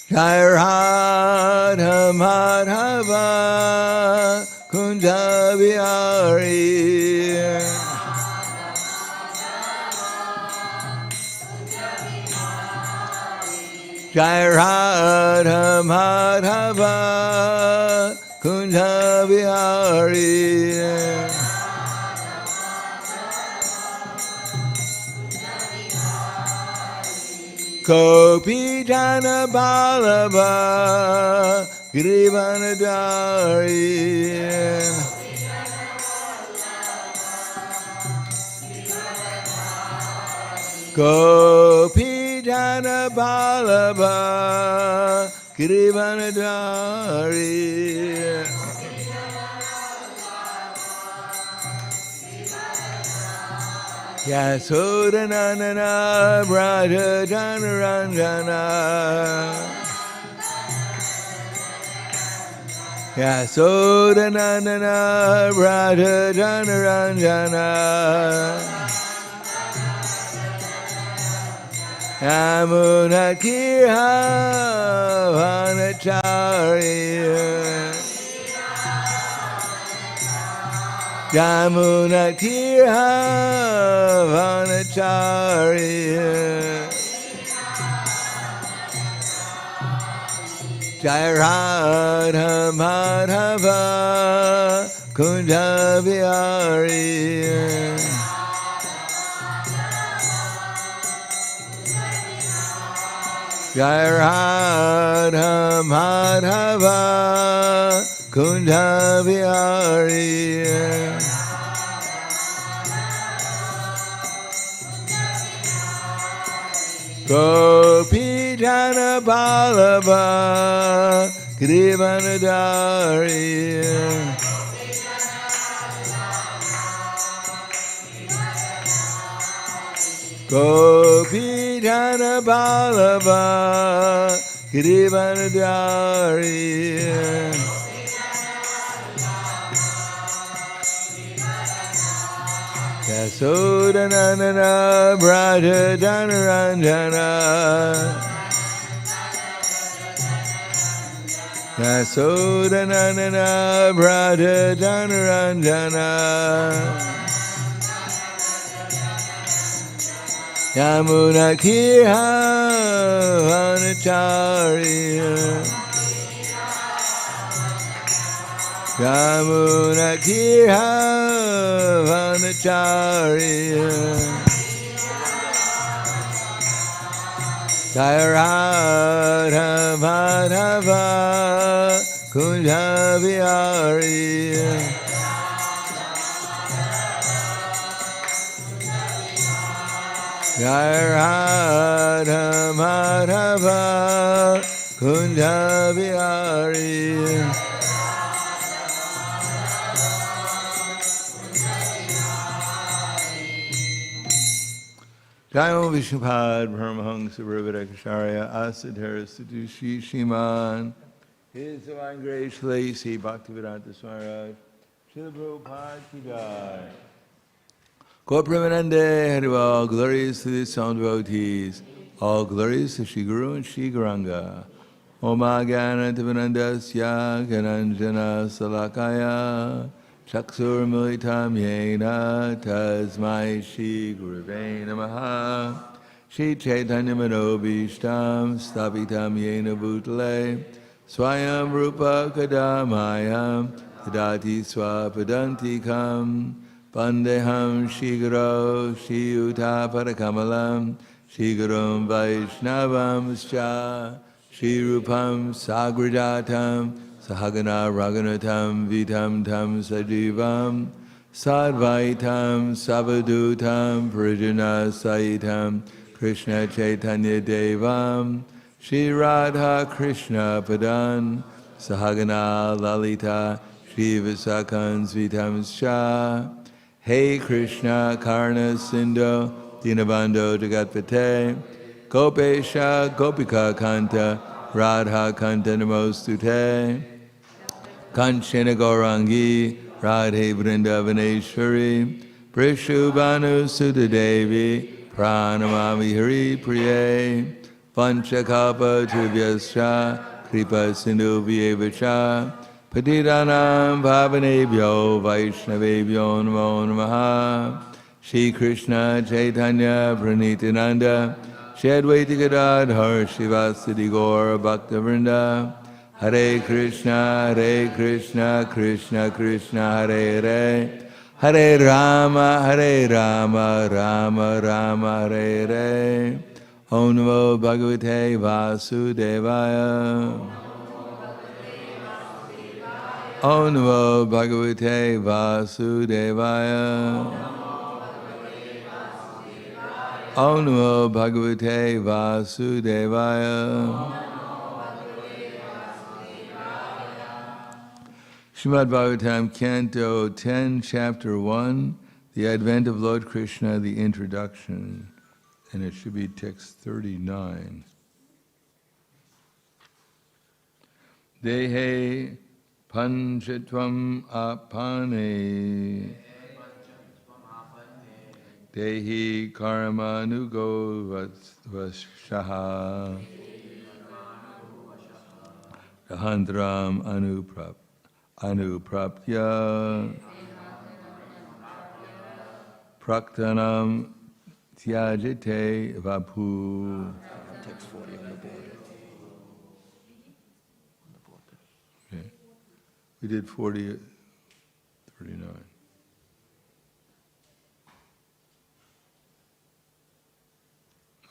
Jai Radha Madhava Kunja Vihari. Jai Radha Madhava Kunja Vihari. Gopi Jana Ballabha Girivanadari. Gopi Jana Ballabha Girivanadari. Yasodanandana Braja Janaranjana. Yasodanandana Braja Janaranjana. Yamuna Kirha Vanacharya. Yamuna Kirha Vanacharya. Jai Radha Madhava Kunja Vihari. Jai Radha Madhava Kunja Vihari. Gopi Jana Ballabha Girivanadari. Gopi Jana Ballabha Girivanadari. Yasodanandana Braja Janaranjana. Yasodanandana Braja Janaranjana. Yamuna Kirha Vanacharya. Yamuna Kirha Vanacharya. Jai Radha Madhava Kunja Vihari. Jai Radha Madhava Kunja Vihari. Jai Vishnupad Paramahansa Prabhupada Asadhara Sadushi Shiman. His Divine Grace Lacey Bhaktivedanta Swami Śrīmad Bhāgavatam ki jai. Gaur Premanande Harival, glorious to the sound devotees, all glorious to Shri Guru and Shri Gauranga. Oma Gana Tivanandasya Gananjana Salakaya Chaksur Militam Yena Tasmai Shri Guruve Namaha Shri Chaitanya Manobhishtam Stapitam Yena Bhutale Swayam Rupa Kadamayam Tadati Swapadantikam Pandeham Shri Guru Shri Uta Parakamalam Shri Gurum Vaishnavam Scha Shri Rupam Sagrajatam Sahagana Raghunatam Vitam Tam Sajivam Sadvaitam Savadutam Prijana Saitam Krishna Chaitanya Devam Shri Radha Krishna Padan Sahagana Lalita Shri Visakans Vitam Sha Hey Krishna Karna Sindhu Dinabando Jagatpate Gopesha Gopika Kanta Radha Kanta Namostute Kanchana Gaurangi Radhe Vrindavaneshwari Prishubhanu Sudadevi Pranamami Hari Priye Vanchakalpatarubhyascha Kripa Sindhubhyevacha Patitanam Pavanebhyo Vaishnavebhyo Namo Namaha Shri Krishna Chaitanya Pranityananda Shri Advaita Gadadhar Shivasadi Gaura Bhaktavrinda Hare Krishna Krishna Krishna Hare Hare Hare Rama Rama Rama Hare Hare Om Namo Bhagavate Vasudevaya Om Namo Bhagavate Vasudevaya Om Namo Bhagavate Vasudevaya Śrīmad Bhāgavatam, Canto 10, Chapter 1, The Advent of Lord Krishna, the Introduction, and it should be text 39. Dehe panchatvam apane Dehi karmanugo vashaha Rahantram anuprapya praktanam tyajite vapu. Text 40 on the board. Okay. We did 40, 39.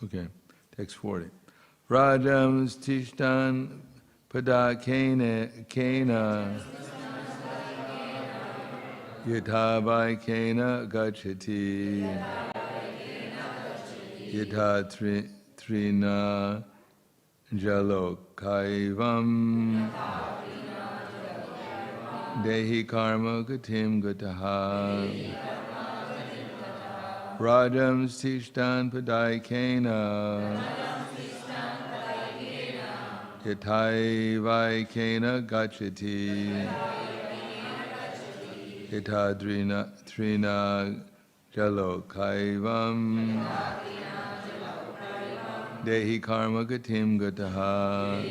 Okay, text 40. Rajam Tishtan Pada Kena Yatha Kena Gachati Yatha Trina Jalo Kaivam Dehi Karma Gatim Gataha Rajam Tishtan Padaikena Yathai Vaikena Gachati Yatha Trina Jalo Kaivam Dehi Karma Gatim Gataha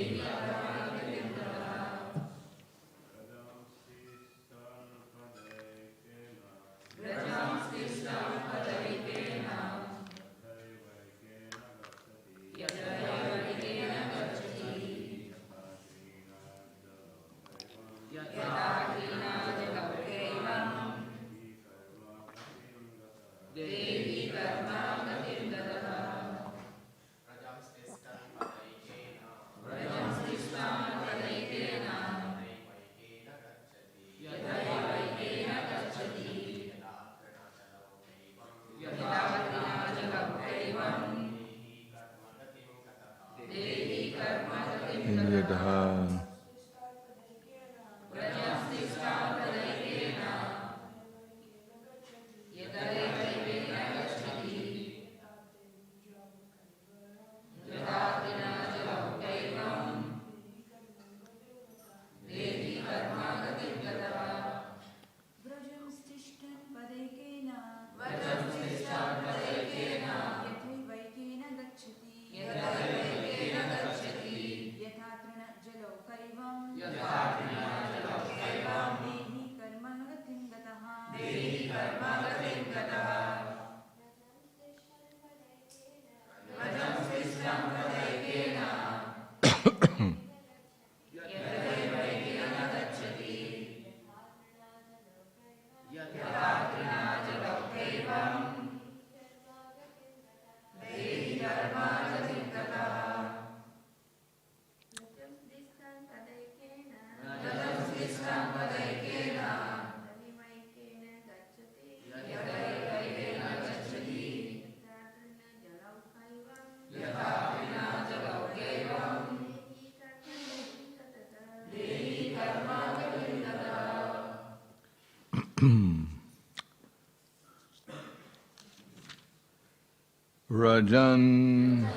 Rajan,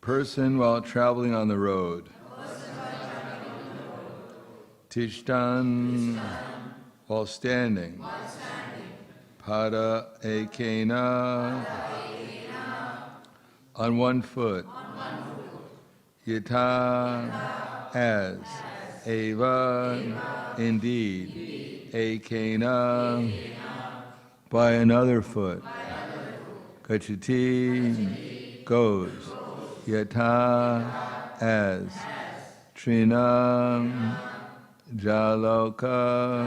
person while traveling on the road. Tishtan, while standing. Pada ekena, on one foot. Yata, as, eva, indeed, ekena, by another foot, gachati, goes, yata, as, trinam, jaloka,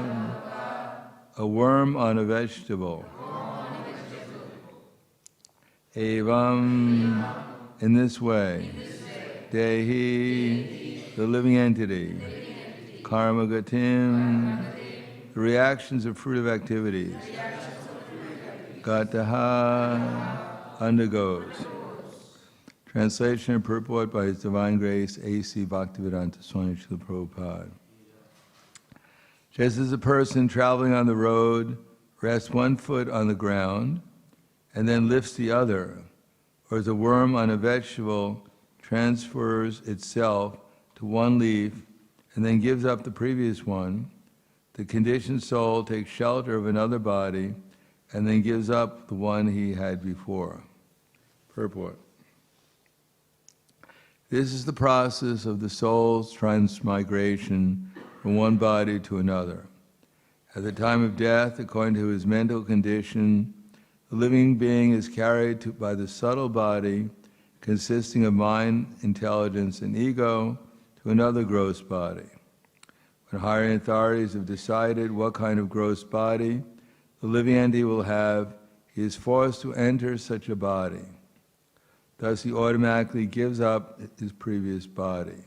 a worm on a vegetable, evam, in this way, dehi, the living entity, karma gatim, the reactions of fruitive activities, gataha, undergoes. Translation and purport by His Divine Grace, A.C. Bhaktivedanta Swami Śrīmad Prabhupada. Just as a person traveling on the road rests one foot on the ground and then lifts the other, or as a worm on a vegetable transfers itself to one leaf and then gives up the previous one, the conditioned soul takes shelter of another body and then gives up the one he had before. Purport. This is the process of the soul's transmigration from one body to another. At the time of death, according to his mental condition, the living being is carried by the subtle body consisting of mind, intelligence, and ego to another gross body. When higher authorities have decided what kind of gross body the living entity will have, he is forced to enter such a body. Thus he automatically gives up his previous body.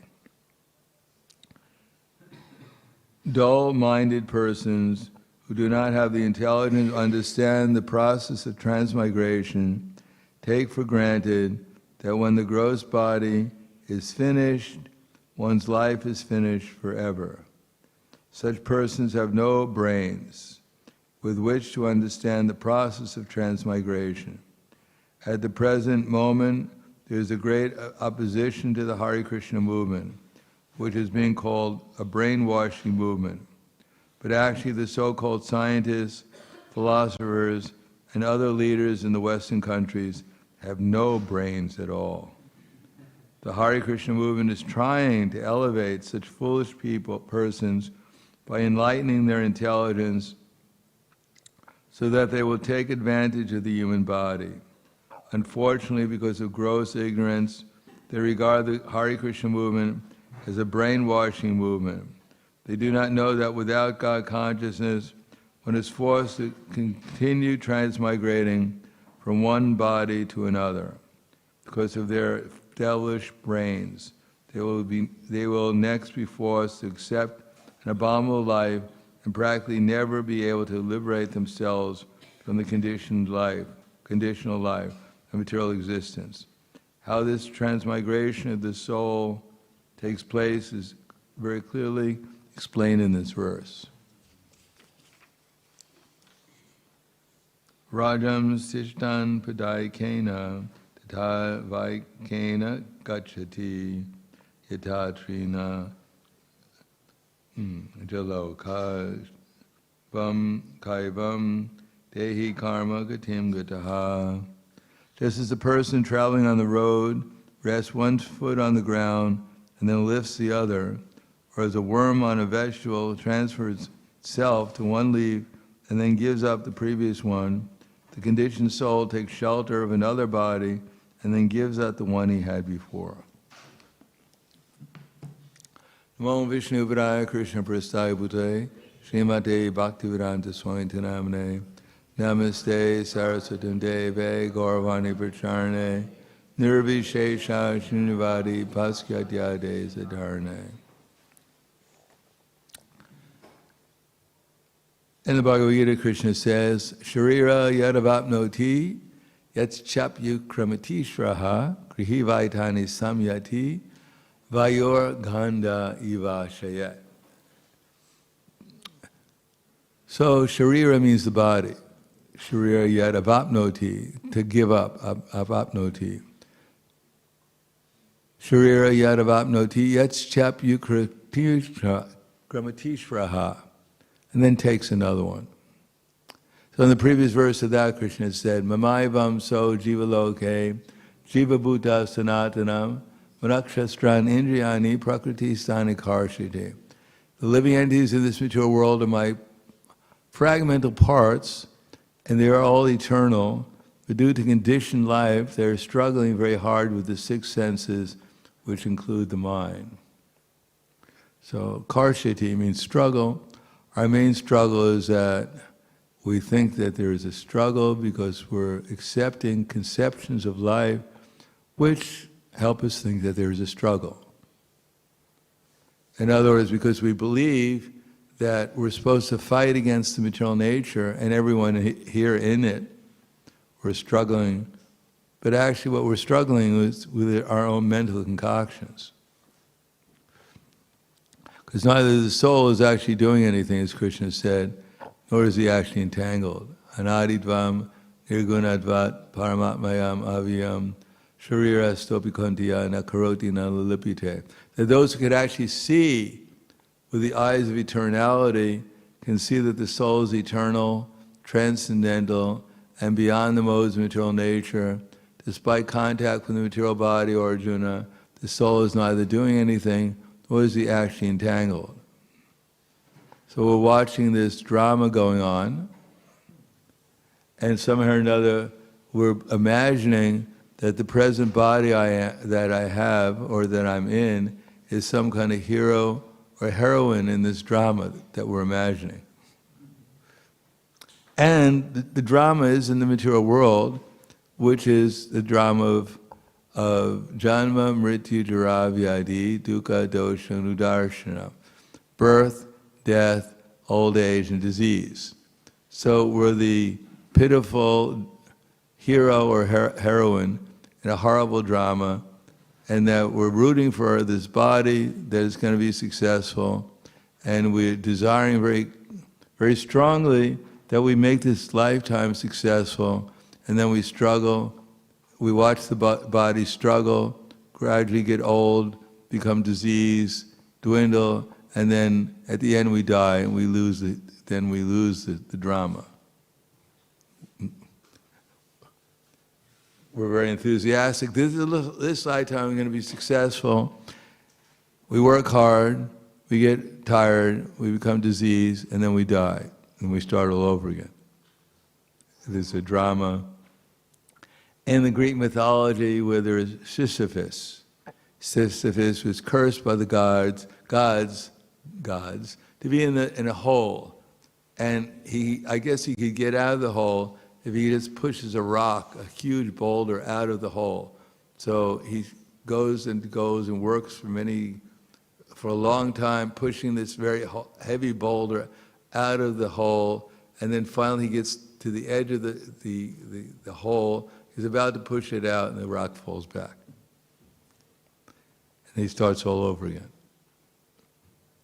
Dull-minded persons who do not have the intelligence to understand the process of transmigration take for granted that when the gross body is finished, one's life is finished forever. Such persons have no brains with which to understand the process of transmigration. At the present moment, there is a great opposition to the Hare Krishna movement, which is being called a brainwashing movement. But actually the so-called scientists, philosophers, and other leaders in the Western countries have no brains at all. The Hare Krishna movement is trying to elevate such foolish persons by enlightening their intelligence so that they will take advantage of the human body. Unfortunately, because of gross ignorance, they regard the Hare Krishna movement as a brainwashing movement. They do not know that without God consciousness, one is forced to continue transmigrating from one body to another. Because of their devilish brains, they will next be forced to accept an abominable life and practically never be able to liberate themselves from the conditional life of material existence. How this transmigration of the soul takes place is very clearly explained in this verse. Rajam Sishtan Padaikena Tata Vaikena Gachati Yatatrina Jaloka Vam Kaivam Dehi Karma Gatim Gataha. Just as a person traveling on the road rests one foot on the ground and then lifts the other, or as a worm on a vegetable transfers itself to one leaf and then gives up the previous one, the conditioned soul takes shelter of another body and then gives up the one he had before. Namo Vishnu Padaya Krishna Prasthaya Bhutale Śrīmate Bhaktivedanta Swami Namane Namaste Saraswatam Deve Gauravani Pracharane Nirvishesha Srinivadi Paskyatyade Sadharane. In the Bhagavad Gita, Krishna says, Sharira yadavapnoti yatschapyu kramatishraha krihi vaitani samyati vayor ganda iva shayat. So Sharira means the body. Sharira yadavapnoti, to give up, avapnoti. Sharira yadavapnoti yatschapyu kramatishraha. And then takes another one. So in the previous verse of that, Krishna said, Mamaivam so jiva loke, jiva bhuta sanatanam, manakshastran indriyani prakriti sthani karshite. The living entities in this material world are my fragmental parts, and they are all eternal. But due to conditioned life, they are struggling very hard with the six senses, which include the mind. So karshiti means struggle. Our main struggle is that we think that there is a struggle because we're accepting conceptions of life which help us think that there is a struggle. In other words, because we believe that we're supposed to fight against the material nature, and everyone here in it, we're struggling. But actually what we're struggling with our own mental concoctions. Because neither the soul is actually doing anything, as Krishna said, nor is he actually entangled. Anadidvam nirgunadvat paramatmayam aviyam sharira stopikontiya nakaroti nalalipite. That those who could actually see with the eyes of eternality can see that the soul is eternal, transcendental, and beyond the modes of material nature. Despite contact with the material body, or Arjuna, the soul is neither doing anything, nor is he actually entangled. So we're watching this drama going on, and somehow or another we're imagining that the present body that I have, or that I'm in, is some kind of hero or heroine in this drama that we're imagining. And the drama is in the material world, which is the drama of janma, mrityu, jara, vyadi, dukkha, dosha, and udarshana. Birth, death, old age, and disease. So we're the pitiful hero or heroine in a horrible drama, and that we're rooting for this body that is going to be successful, and we're desiring very, very strongly that we make this lifetime successful, and then we struggle. We watch the body struggle, gradually get old, become diseased, dwindle, and then at the end we die, and we lose the drama. We're very enthusiastic. This lifetime we're going to be successful. We work hard, we get tired, we become diseased, and then we die, and we start all over again. There's a drama. In the Greek mythology, where there is Sisyphus. Sisyphus was cursed by the gods, to be in a hole, and I guess he could get out of the hole if he just pushes a rock, a huge boulder, out of the hole. So he goes and works for a long time, pushing this very heavy boulder out of the hole, and then finally he gets to the edge of the hole. He's about to push it out, and the rock falls back. And he starts all over again.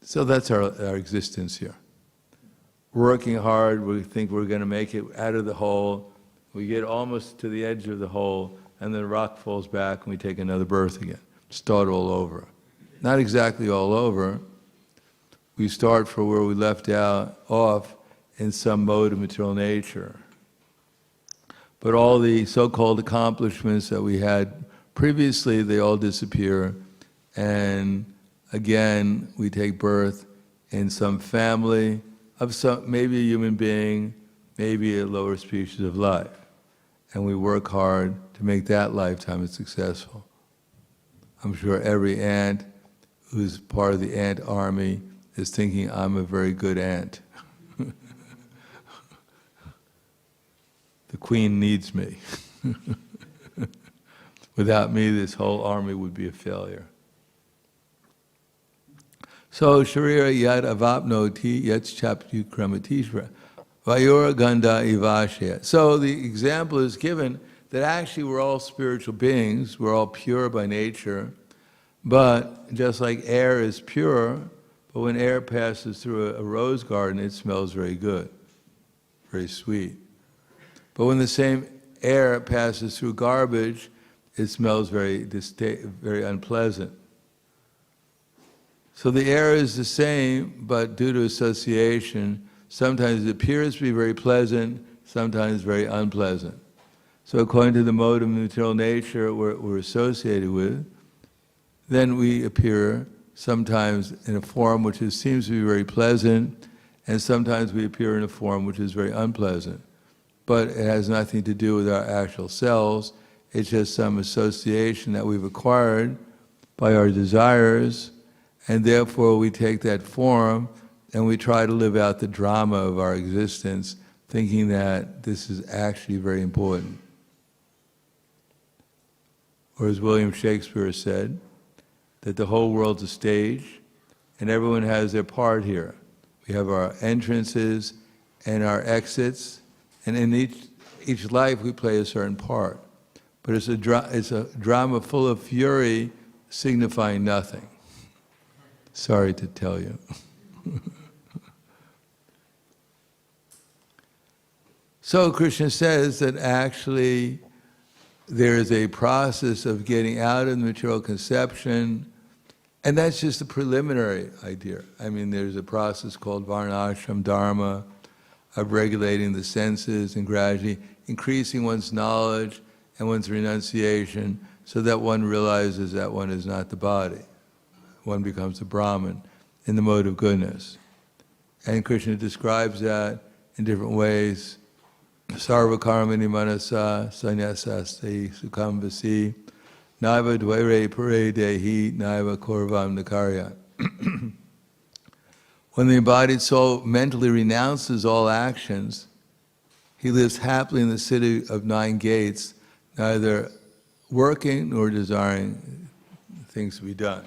So that's our existence here. Working hard, we think we're going to make it out of the hole. We get almost to the edge of the hole, and then the rock falls back, and we take another birth again. Start all over. Not exactly all over. We start from where we left off in some mode of material nature. But all the so-called accomplishments that we had previously, they all disappear, and again, we take birth in some family of maybe a human being, maybe a lower species of life. And we work hard to make that lifetime successful. I'm sure every ant who's part of the ant army is thinking, I'm a very good ant. The queen needs me. Without me, this whole army would be a failure. So, Sharira yad avapnoti yat chaptu kramatishra vayura ganda ivashya. So the example is given that actually we're all spiritual beings, we're all pure by nature, but just like air is pure, but when air passes through a rose garden, it smells very good, very sweet. But when the same air passes through garbage, it smells very unpleasant. So the air is the same, but due to association, sometimes it appears to be very pleasant, sometimes very unpleasant. So according to the mode of material nature we're associated with, then we appear sometimes in a form which seems to be very pleasant, and sometimes we appear in a form which is very unpleasant. But it has nothing to do with our actual selves. It's just some association that we've acquired by our desires, and therefore we take that form and we try to live out the drama of our existence, thinking that this is actually very important. Or as William Shakespeare said, that the whole world's a stage and everyone has their part here. We have our entrances and our exits, and in each life we play a certain part. But it's a drama full of fury, signifying nothing. Sorry to tell you. So Krishna says that actually there is a process of getting out of the material conception, and that's just a preliminary idea. I mean, there's a process called Varnashram Dharma, of regulating the senses and gradually increasing one's knowledge and one's renunciation so that one realizes that one is not the body. One becomes a Brahman in the mode of goodness. And Krishna describes that in different ways. Sarva karmani manasa sannyasasti sukham vasi naiva dvaire pare dehi naiva korvam nakarya. When the embodied soul mentally renounces all actions, he lives happily in the city of 9 gates, neither working nor desiring things to be done.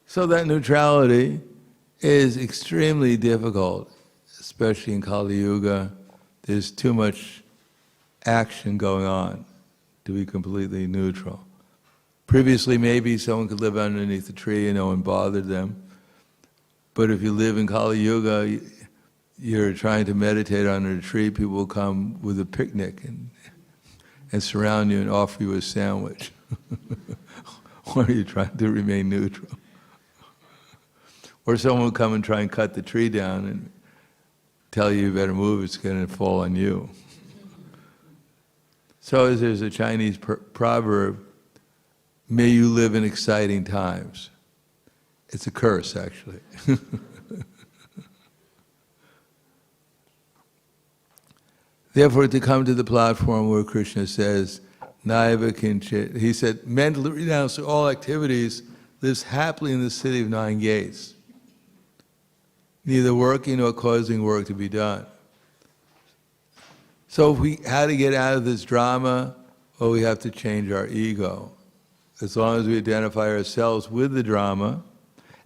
So that neutrality is extremely difficult, especially in Kali Yuga. There's too much action going on to be completely neutral. Previously, maybe someone could live underneath a tree and no one bothered them. But if you live in Kali Yuga, you're trying to meditate under a tree, people will come with a picnic and surround you and offer you a sandwich. Or are you trying to remain neutral? Or someone will come and try and cut the tree down and tell you better move, it's going to fall on you. So there's a Chinese proverb, may you live in exciting times. It's a curse, actually. Therefore, to come to the platform where Krishna says, Naiva kinchit, he said, mentally renounce all activities, lives happily in the city of 9 gates, neither working nor causing work to be done. So if we had to get out of this drama, well, we have to change our ego. As long as we identify ourselves with the drama,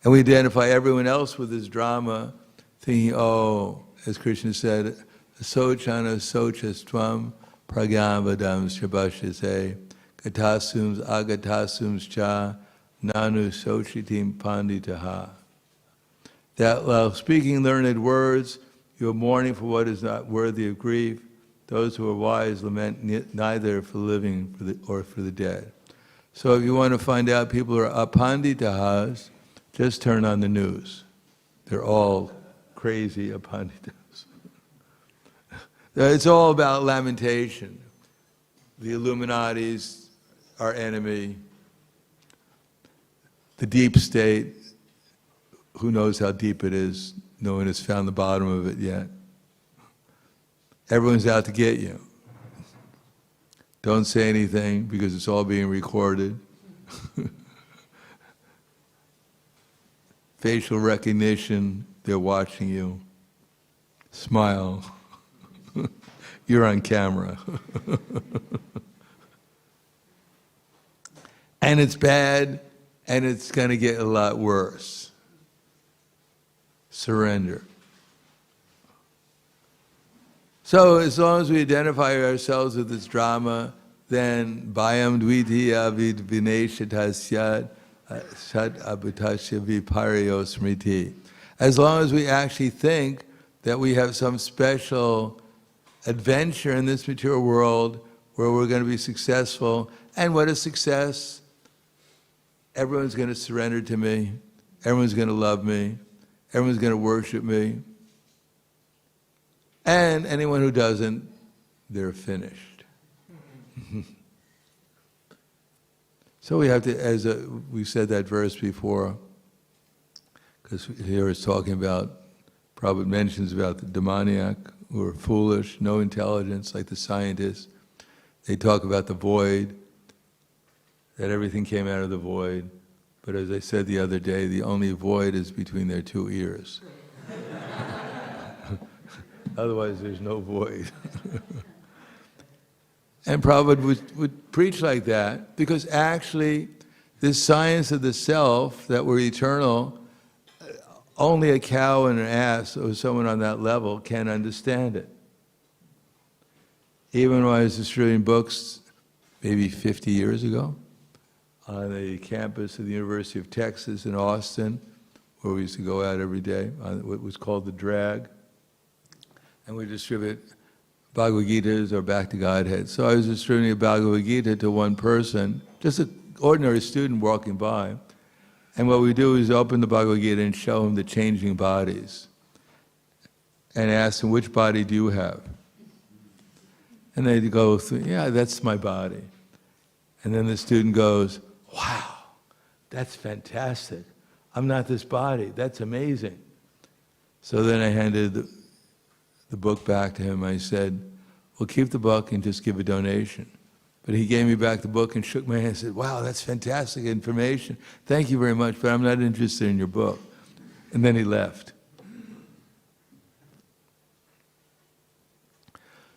and we identify everyone else with this drama, thinking, oh, as Krishna said, Sochana sochastvam pragyavadam shabashase gatasums agatasums cha nanu sochitim panditaha. That while speaking learned words, you are mourning for what is not worthy of grief. Those who are wise lament neither for the living or for the dead. So if you want to find out people who are apanditahas, just turn on the news. They're all crazy apanditas. It's all about lamentation. The Illuminati's our enemy. The deep state, who knows how deep it is? No one has found the bottom of it yet. Everyone's out to get you. Don't say anything because it's all being recorded. Facial recognition, they're watching you. Smile. You're on camera. And it's bad, and it's going to get a lot worse. Surrender. So as long as we identify ourselves with this drama, then Bhayam Dvitiya Vid Vineshatasyad Sat Abhutasya Viparyo Smriti. As long as we actually think that we have some special adventure in this material world where we're going to be successful, and what is success? Everyone's going to surrender to me, everyone's going to love me, everyone's going to worship me, and anyone who doesn't, they're finished. So we have to, we said that verse before, because here it's talking about, Prabhupada mentions about the demoniac who are foolish, no intelligence, like the scientists. They talk about the void, that everything came out of the void. But as I said the other day, the only void is between their two ears. Otherwise, there's no void. And Prabhupada would preach like that, because actually, this science of the self, that we're eternal, only a cow and an ass, or someone on that level, can understand it. Even when I was distributing books, maybe 50 years ago, on the campus of the University of Texas in Austin, where we used to go out every day, on what was called the drag, and we distribute Bhagavad Gitas or Back to Godhead. So I was distributing a Bhagavad Gita to one person, just an ordinary student walking by, and what we do is open the Bhagavad Gita and show him the changing bodies, and ask him, which body do you have? And they go through, yeah, that's my body. And then the student goes, wow, that's fantastic. I'm not this body. That's amazing. So then I handed the book back to him. I said, well, keep the book and just give a donation. But he gave me back the book and shook my hand and said, wow, that's fantastic information. Thank you very much, but I'm not interested in your book. And then he left.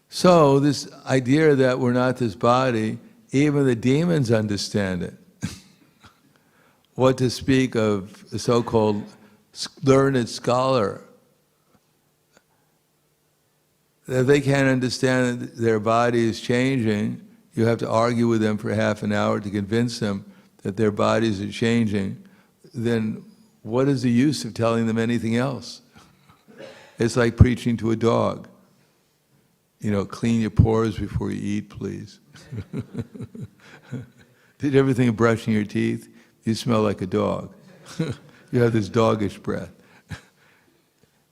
So this idea that we're not this body, even the demons understand it. What to speak of a so-called learned scholar? If they can't understand that their body is changing, you have to argue with them for half an hour to convince them that their bodies are changing, then what is the use of telling them anything else? It's like preaching to a dog. You know, clean your pores before you eat, please. Did you ever think of brushing your teeth? You smell like a dog. You have this doggish breath.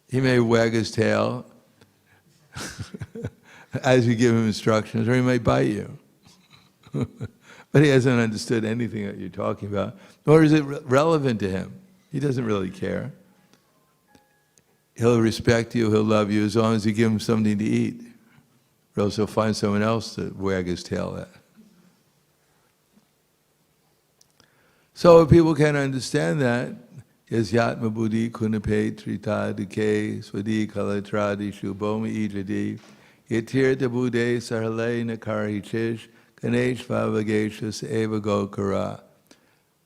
He may wag his tail as you give him instructions, or he may bite you. But he hasn't understood anything that you're talking about, nor is it relevant to him. He doesn't really care. He'll respect you, he'll love you, as long as you give him something to eat. Or else he'll find someone else to wag his tail at. So if people can understand that, yes, yatma buddhi kunape tritadike swadi kalatradi shubhomi ijadi yatirta buddhe sarale nakari chish ganesh vavageshus eva gokara.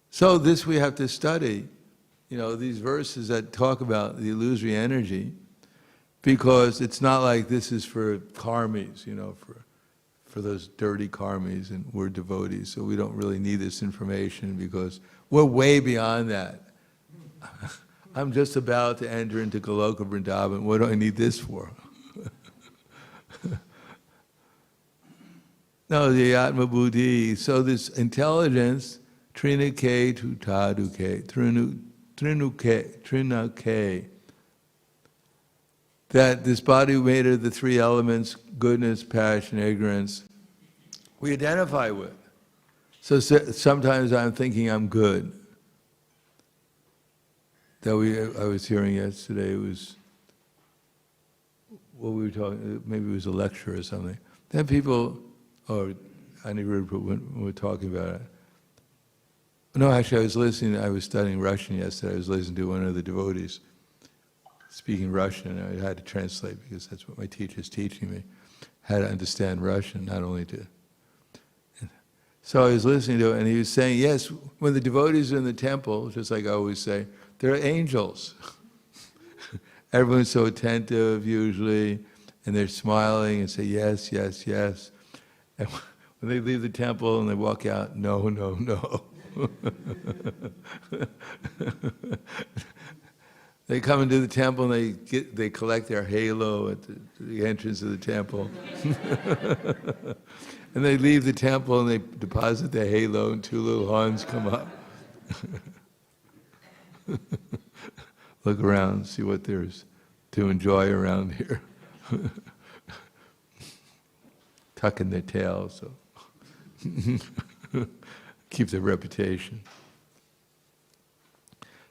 So this we have to study, you know, these verses that talk about the illusory energy, because it's not like this is for karmis, you know, for those dirty karmis, and we're devotees, so we don't really need this information because we're way beyond that. I'm just about to enter into Goloka Vrindavan. What do I need this for? No, the Atma Buddhi. So this intelligence, Trinake Tutaduke, Trinuke, that this body made of the three elements, goodness, passion, ignorance, we identify with. So sometimes I'm thinking I'm good. I was hearing yesterday, it was, what we were talking, maybe it was a lecture or something. Then people, or when we were talking about it. No, actually I was studying Russian yesterday. I was listening to one of the devotees speaking Russian, and I had to translate because that's what my teacher's teaching me, how to understand Russian, not only to... So I was listening to it, and he was saying, yes, when the devotees are in the temple, just like I always say, they're angels. Everyone's so attentive usually, and they're smiling and say, yes, yes, yes. And when they leave the temple and they walk out, no, no, no. They come into the temple and they collect their halo at the entrance of the temple. And they leave the temple and they deposit their halo and two little horns come up. Look around, see what there's to enjoy around here. Tucking their tails, so keep their reputation.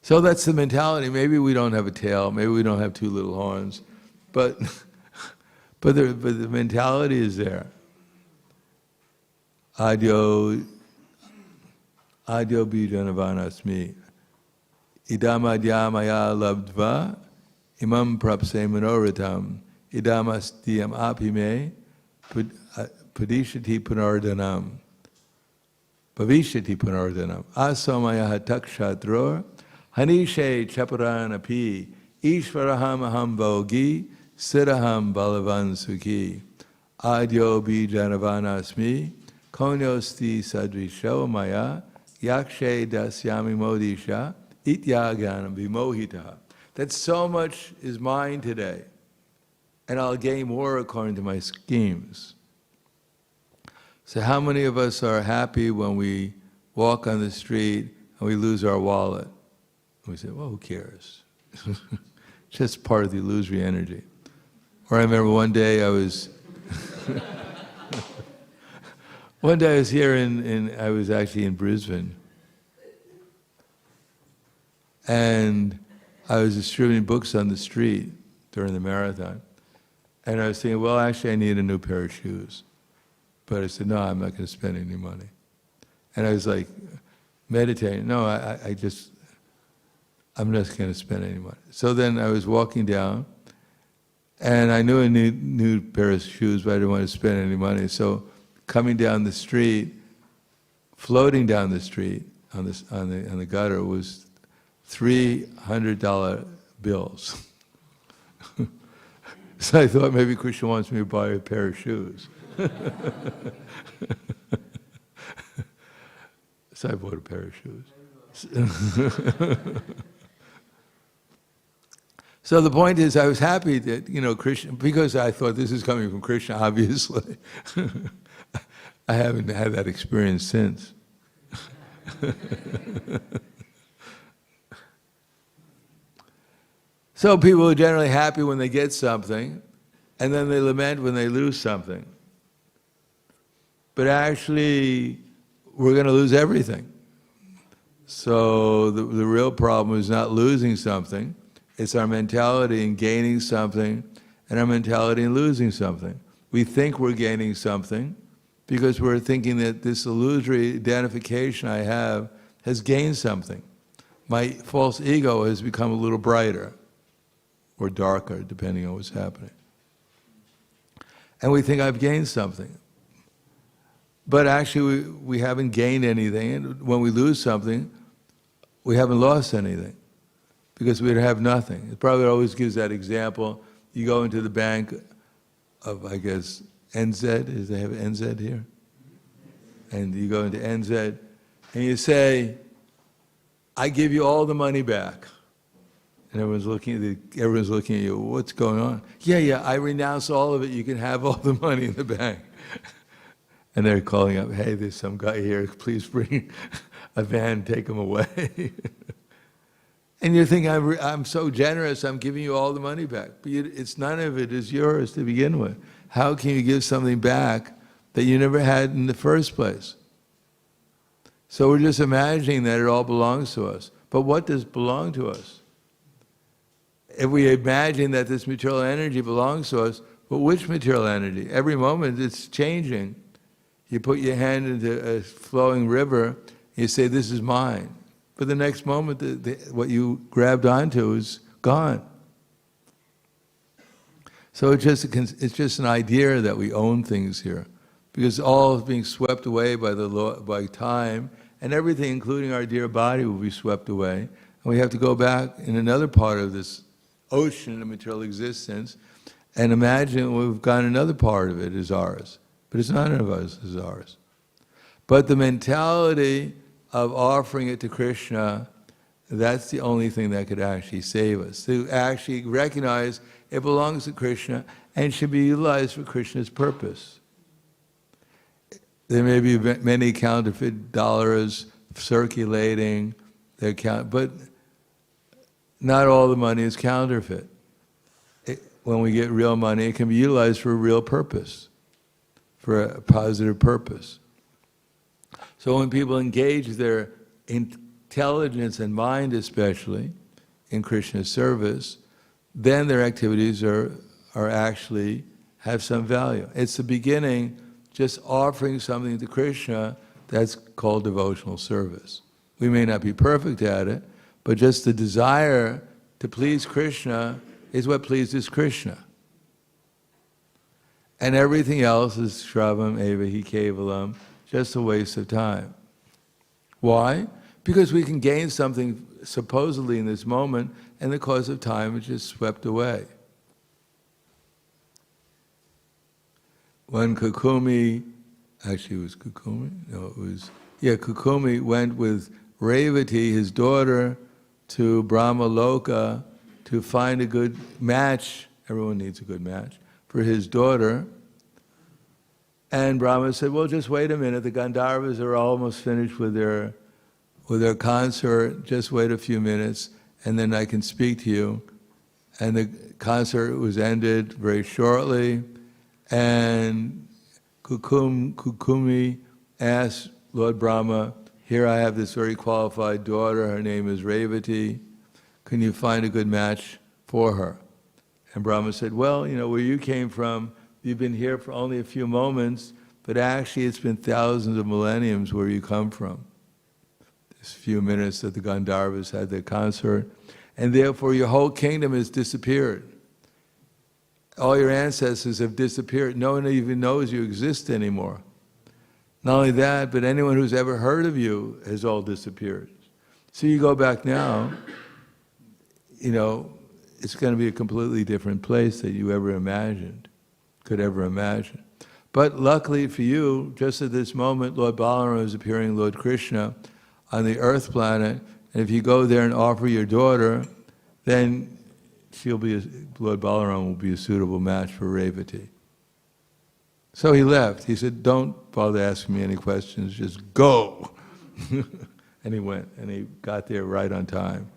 So that's the mentality. Maybe we don't have a tail, maybe we don't have two little horns, but the mentality is there. Adyo bijanavanasmi. Idam adyamaya labdva imam prapse manoritam. Idam astiyam apime padishati punardanam. Bhavishati punardanam. Asamaya takshatror. Hanishe chaparanapi. Ishvaraham aham vogi. Siddhaham balavan sukhi. Adyo bijanavanasmi. Konyosti sadrisho maya. Yakshe dasyami modisha. Ityaganam vimohitaha. That so much is mine today, and I'll gain more according to my schemes. So how many of us are happy when we walk on the street and we lose our wallet? And we say, well, who cares? Just part of the illusory energy. Or I remember one day I was here I was actually in Brisbane, and I was distributing books on the street during the marathon. And I was thinking, well, actually I need a new pair of shoes. But I said, no, I'm not going to spend any money. And I was like, meditating. No, I'm just going to spend any money. So then I was walking down, and I knew I needed a new pair of shoes, but I didn't want to spend any money. So coming down the street, floating down the street on the gutter was $300 bills. So I thought maybe Krishna wants me to buy a pair of shoes. So I bought a pair of shoes. So the point is, I was happy that, Krishna, because I thought this is coming from Krishna, obviously. I haven't had that experience since. So people are generally happy when they get something, and then they lament when they lose something. But actually, we're going to lose everything. So the real problem is not losing something, it's our mentality in gaining something, and our mentality in losing something. We think we're gaining something because we're thinking that this illusory identification I have has gained something. My false ego has become a little brighter or darker, depending on what's happening. And we think I've gained something. But actually, we haven't gained anything. And when we lose something, we haven't lost anything, because we'd have nothing. It probably always gives that example. You go into the bank of, I guess, NZ, they have NZ here? And you go into NZ, and you say, I give you all the money back. And everyone's looking at you, what's going on? Yeah, I renounce all of it, you can have all the money in the bank. And they're calling up, hey, there's some guy here, please bring a van, take him away. And you're thinking, I'm so generous, I'm giving you all the money back. But it's none of it is yours to begin with. How can you give something back that you never had in the first place? So we're just imagining that it all belongs to us. But what does belong to us? If we imagine that this material energy belongs to us, but which material energy? Every moment it's changing. You put your hand into a flowing river, you say, this is mine. But the next moment, what you grabbed onto is gone. So it's just an idea that we own things here, because all is being swept away by time, and everything, including our dear body, will be swept away. And we have to go back in another part of this ocean of material existence and imagine we've got another part of it is ours. But it's none of us is ours. But the mentality of offering it to Krishna, that's the only thing that could actually save us. To actually recognize it belongs to Krishna and should be utilized for Krishna's purpose. There may be many counterfeit dollars circulating, but not all the money is counterfeit. When we get real money, it can be utilized for a real purpose, for a positive purpose. So when people engage their intelligence and mind especially in Krishna's service, then their activities are actually have some value. It's the beginning, just offering something to Krishna, that's called devotional service. We may not be perfect at it, but just the desire to please Krishna is what pleases Krishna. And everything else is shravam eva hi kevalam, just a waste of time. Why? Because we can gain something supposedly in this moment, and the cause of time is just swept away. When Kukumi, actually it was Kukumi? No, it was, Kukumi went with Revati, his daughter, to Brahmaloka to find a good match. Everyone needs a good match for his daughter. And Brahma said, well, just wait a minute. The Gandharvas are almost finished with their concert. Just wait a few minutes, and then I can speak to you. And the concert was ended very shortly. And Kukumi asked Lord Brahma, here I have this very qualified daughter, her name is Revati, can you find a good match for her? And Brahma said, well, where you came from, you've been here for only a few moments, but actually it's been thousands of millenniums where you come from. This few minutes that the Gandharvas had their concert, and therefore your whole kingdom has disappeared. All your ancestors have disappeared. No one even knows you exist anymore. Not only that, but anyone who's ever heard of you has all disappeared. So you go back now, it's going to be a completely different place that you could ever imagine. But luckily for you, just at this moment, Lord Balaram is appearing Lord Krishna on the earth planet, and if you go there and offer your daughter, then Lord Balaram will be a suitable match for Revati. So he left. He said, don't bother asking me any questions, just go. And he went, and he got there right on time.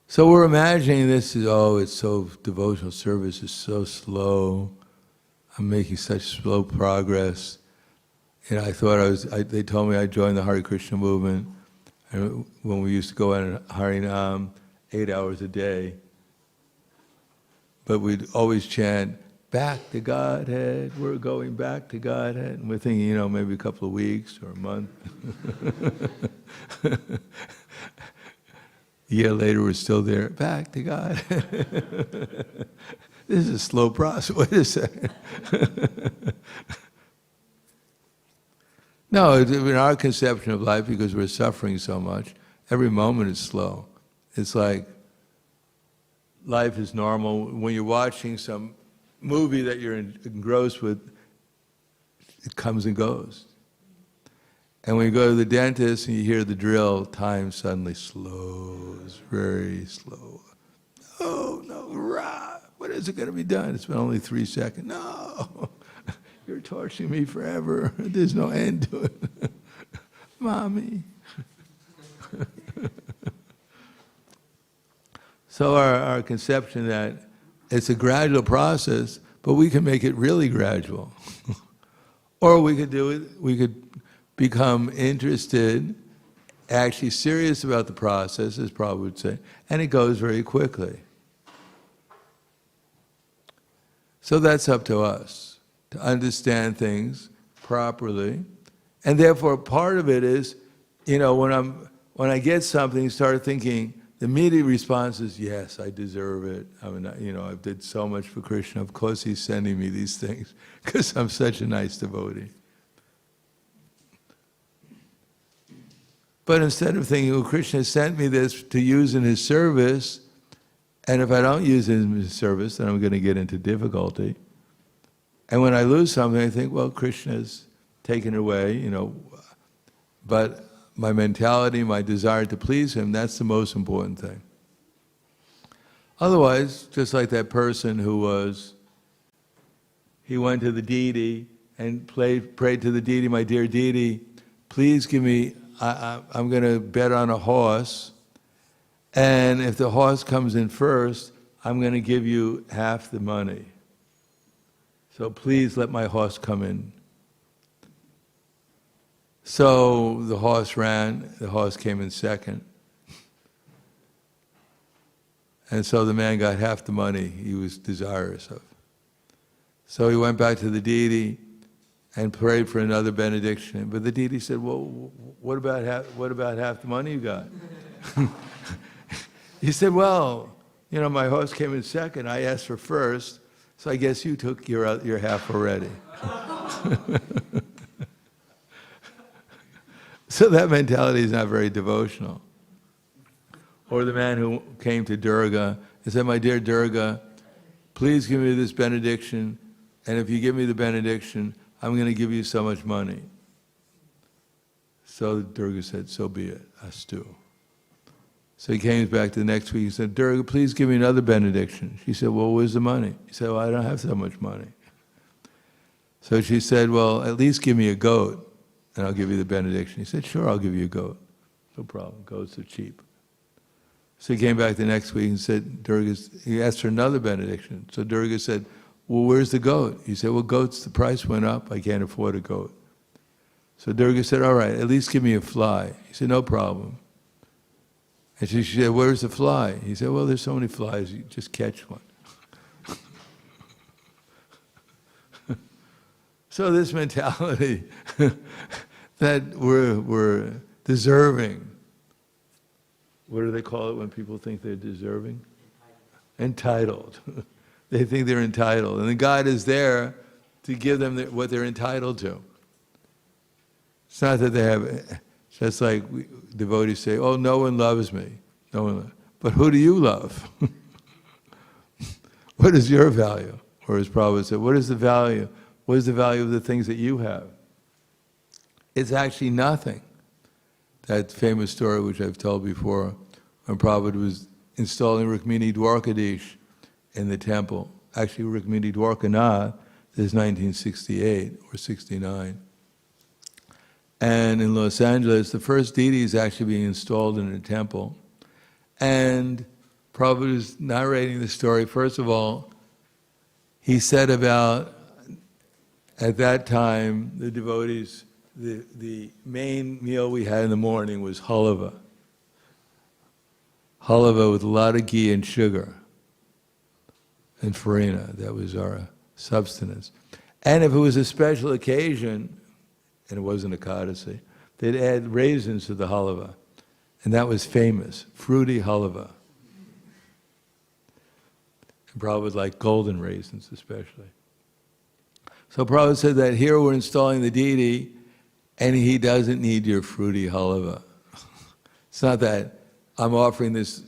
So we're imagining this it's so, devotional service is so slow. I'm making such slow progress. And I thought they told me I joined the Hare Krishna movement, and when we used to go on Harinam 8 hours a day. But we'd always chant, back to Godhead, we're going back to Godhead. And we're thinking, maybe a couple of weeks or a month. A year later, we're still there, back to Godhead. This is a slow process. Wait a second. No, in our conception of life, because we're suffering so much, every moment is slow. It's like life is normal. When you're watching some movie that you're engrossed with, it comes and goes. And when you go to the dentist and you hear the drill, time suddenly slows, very slow. No, rah, when is it going to be done? It's been only 3 seconds. No, you're torturing me forever. There's no end to it. Mommy. So our conception that it's a gradual process, but we can make it really gradual. Or we could become interested, actually serious about the process, as Prabhupada would say, and it goes very quickly. So that's up to us, to understand things properly. And therefore, part of it is, when I get something, start thinking, the immediate response is, yes, I deserve it. I mean, I did so much for Krishna. Of course he's sending me these things, because I'm such a nice devotee. But instead of thinking, Krishna sent me this to use in his service, and if I don't use it in his service, then I'm going to get into difficulty. And when I lose something, I think, well, Krishna's taken it away, but my mentality, my desire to please him, that's the most important thing. Otherwise, just like that person he went to the deity and prayed to the deity, my dear deity, please give me, I'm going to bet on a horse, and if the horse comes in first, I'm going to give you half the money. So please let my horse come in So the horse ran, the horse came in second. And so the man got half the money he was desirous of. So he went back to the deity and prayed for another benediction. But the deity said, well, what about half the money you got? He said, well, my horse came in second, I asked for first, so I guess you took your half already. So that mentality is not very devotional. Or the man who came to Durga and said, my dear Durga, please give me this benediction, and if you give me the benediction, I'm going to give you so much money. So Durga said, so be it, astu. So he came back the next week, he said, Durga, please give me another benediction. She said, well, where's the money? He said, well, I don't have so much money. So she said, well, at least give me a goat, and I'll give you the benediction. He said, sure, I'll give you a goat. No problem, goats are cheap. So he came back the next week and said, he asked for another benediction. So Durga said, well, where's the goat? He said, well, goats, the price went up, I can't afford a goat. So Durga said, all right, at least give me a fly. He said, no problem. And she said, where's the fly? He said, well, there's so many flies, you just catch one. So this mentality that we're deserving. What do they call it when people think they're deserving? Entitled. They think they're entitled. And the God is there to give them what they're entitled to. It's not that they have, just like devotees say, oh, no one loves me. No one. But who do you love? What is your value? Or as Prabhupada said, what is the value? What is the value of the things that you have? It's actually nothing. That famous story which I've told before, when Prabhupada was installing Rukmini Dwarkadish in the temple. Actually, Rukmini Dwarkanath is 1968 or 69. And in Los Angeles, the first deity is actually being installed in a temple. And Prabhupada is narrating the story. First of all, he said about, at that time, the devotees, the main meal we had in the morning was halava. Halava with a lot of ghee and sugar and farina. That was our substance. And if it was a special occasion, and it wasn't a Ekadasi, they'd add raisins to the halava. And that was famous, fruity halava. And Prabhupada liked golden raisins especially. So Prabhupada said that here we're installing the deity, and he doesn't need your fruity halava. It's not that I'm offering this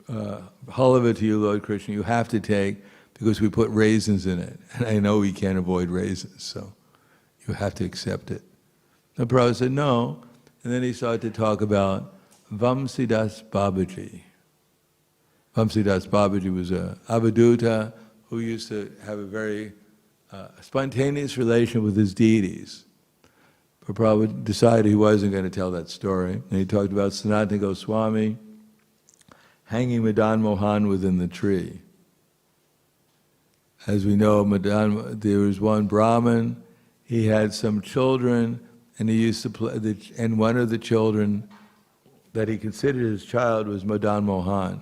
halava to you, Lord Krishna, you have to take because we put raisins in it. And I know we can't avoid raisins, so you have to accept it. The Prabhupada said, no. And then he started to talk about Vamsidas Babaji. Vamsidas Babaji was a Avaduta who used to have a very spontaneous relation with his deities. But Prabhupada decided he wasn't going to tell that story. And he talked about Sanatana Goswami hanging Madan Mohan within the tree. As we know, there was one Brahmin, he had some children, and he used to play, and one of the children that he considered his child was Madan Mohan,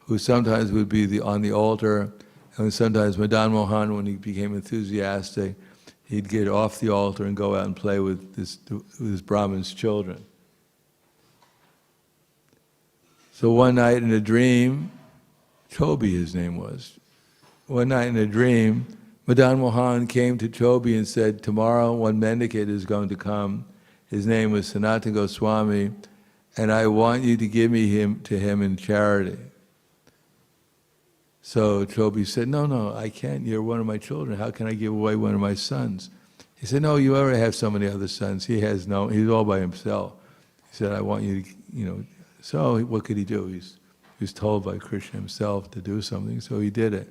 who sometimes would be on the altar, and sometimes Madan Mohan, when he became enthusiastic, he'd get off the altar and go out and play with this Brahmin's children. So one night in a dream, Chobi his name was, one night in a dream, Madan Mohan came to Chobi and said, tomorrow one mendicant is going to come. His name was Sanatana Goswami, and I want you to give me him to him in charity. So Chobi said, no, I can't. You're one of my children. How can I give away one of my sons? He said, no, you already have so many other sons. He's all by himself. He said, I want you to, So what could he do? He was told by Krishna himself to do something, so he did it.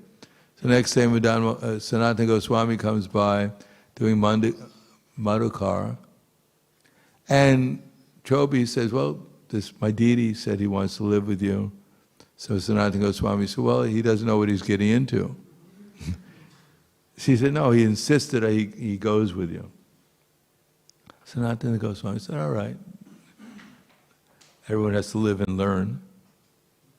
So next day, Sanatana Goswami comes by doing Madhukar, and Chobi says, well, my deity said he wants to live with you. So Sanatana Goswami said, well, he doesn't know what he's getting into. She said, no, he insisted he goes with you. Sanatana Goswami said, all right. Everyone has to live and learn.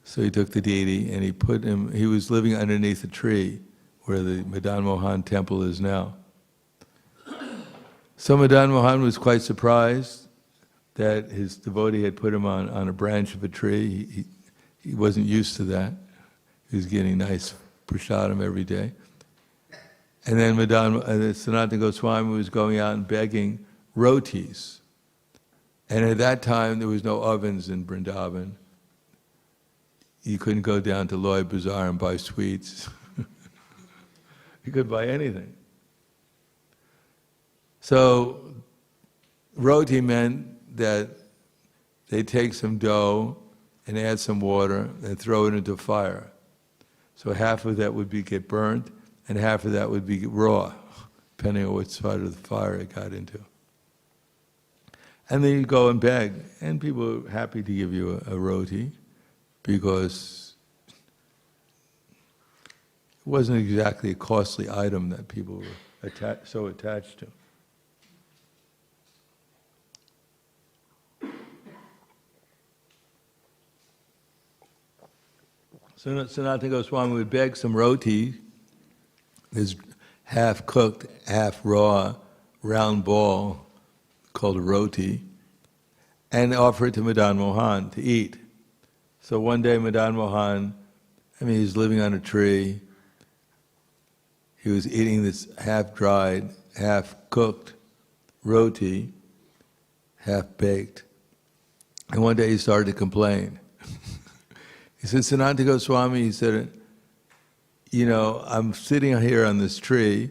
So he took the deity and he was living underneath a tree where the Madan Mohan temple is now. So Madan Mohan was quite surprised that his devotee had put him on a branch of a tree. He wasn't used to that. He was getting nice prasadam every day. And then Sanatana Goswami was going out and begging rotis. And at that time, there was no ovens in Vrindavan. You couldn't go down to Loy Bazaar and buy sweets. You could buy anything. So, roti meant that they take some dough and add some water and throw it into fire. So half of that would get burnt, and half of that would be raw, depending on which side of the fire it got into. And then you go and beg, and people are happy to give you a roti, because it wasn't exactly a costly item that people were so attached to. So Sanatana Goswami would beg some roti, this half-cooked, half-raw, round ball called a roti, and offer it to Madan Mohan to eat. So one day Madan Mohan, he's living on a tree. He was eating this half-dried, half-cooked roti, half-baked. And one day he started to complain. He said, Sanatana Goswami, he said, I'm sitting here on this tree,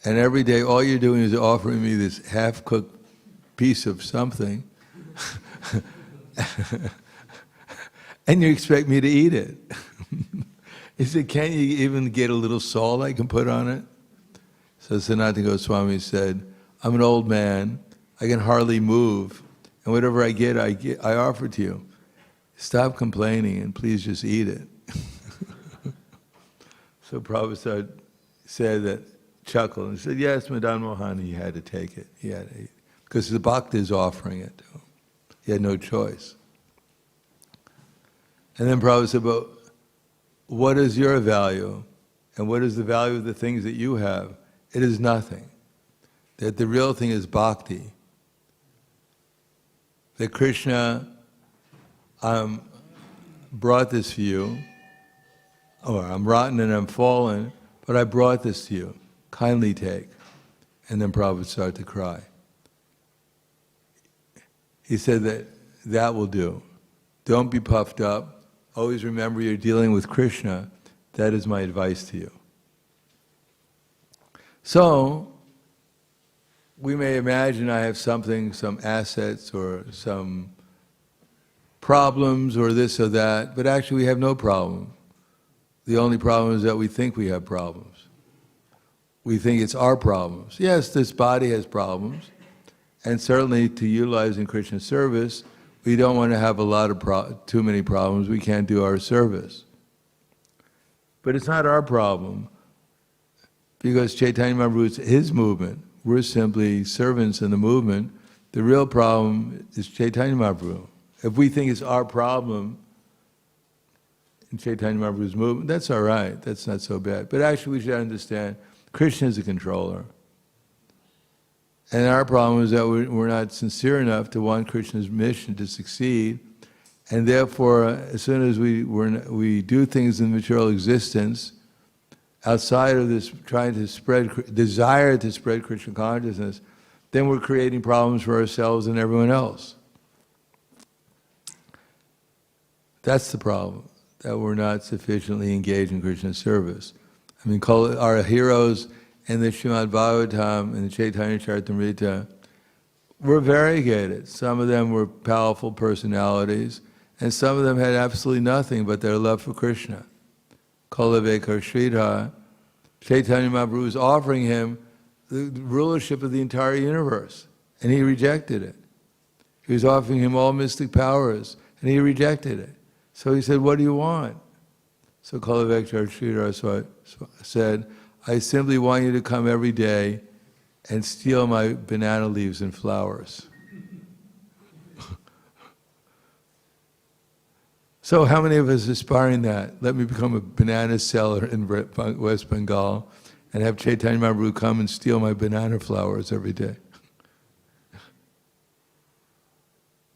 and every day all you're doing is offering me this half-cooked piece of something, and you expect me to eat it. He said, can't you even get a little salt I can put on it? So Sanatana Goswami said, I'm an old man, I can hardly move, and whatever I get, I offer to you. Stop complaining and please just eat it. So Prabhupada said that, chuckled, and said, yes, Madan Mohan, he had to take it. He had to eat it. Because the bhakta is offering it to him. He had no choice. And then Prabhupada said, but what is your value? And what is the value of the things that you have? It is nothing. That the real thing is bhakti. That Krishna brought this for you, or I'm rotten and I'm fallen, but I brought this to you. Kindly take. And then Prabhupada started to cry. He said that will do. Don't be puffed up. Always remember you're dealing with Krishna. That is my advice to you. So, we may imagine I have something, some assets or some problems or this or that, but actually we have no problem. The only problem is that we think we have problems. We think it's our problems. Yes, this body has problems, and certainly to utilize in Krishna service, we don't want to have a lot of too many problems. We can't do our service. But it's not our problem, because Chaitanya Mahaprabhu is his movement. We're simply servants in the movement. The real problem is Chaitanya Mahaprabhu. If we think it's our problem in Chaitanya Mahaprabhu's movement, that's all right. That's not so bad. But actually we should understand Krishna is the controller. And our problem is that we're not sincere enough to want Krishna's mission to succeed. And therefore, as soon as we do things in material existence, outside of this trying to desire to spread Krishna consciousness, then we're creating problems for ourselves and everyone else. That's the problem, that we're not sufficiently engaged in Krishna service. Our heroes in the Śrīmad Bhāgavatam and the Chaitanya Charitamrita were variegated. Some of them were powerful personalities, and some of them had absolutely nothing but their love for Krishna. Kalavekar Sridhar, Chaitanya Mahaprabhu was offering him the rulership of the entire universe, and he rejected it. He was offering him all mystic powers, and he rejected it. So he said, what do you want? So Kalavekar Sridhar said, I simply want you to come every day and steal my banana leaves and flowers. So how many of us aspiring that? Let me become a banana seller in West Bengal and have Chaitanya Mahaprabhu come and steal my banana flowers every day.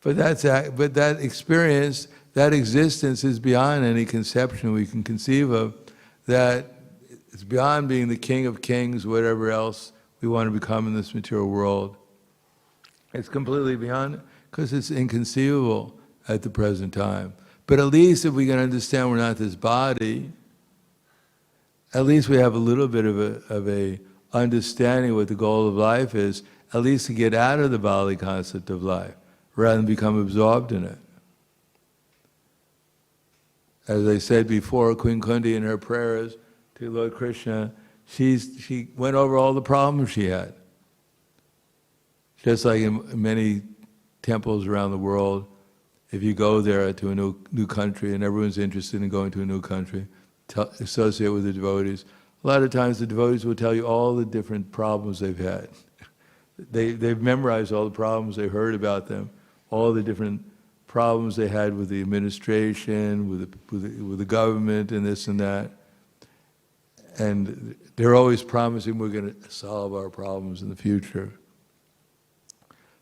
But that experience, that existence is beyond any conception we can conceive of. That it's beyond being the king of kings, whatever else we want to become in this material world. It's completely beyond it, because it's inconceivable at the present time. But at least if we can understand we're not this body, at least we have a little bit of a understanding what the goal of life is, at least to get out of the bodily concept of life, rather than become absorbed in it. As I said before, Queen Kunti in her prayers to Lord Krishna, she went over all the problems she had. Just like in many temples around the world, if you go there to a new country, and everyone's interested in going to a new country, associate with the devotees, a lot of times the devotees will tell you all the different problems they've had. They've memorized all the problems, they heard about them, all the different problems they had with the administration, with the government, and this and that. And they're always promising we're going to solve our problems in the future.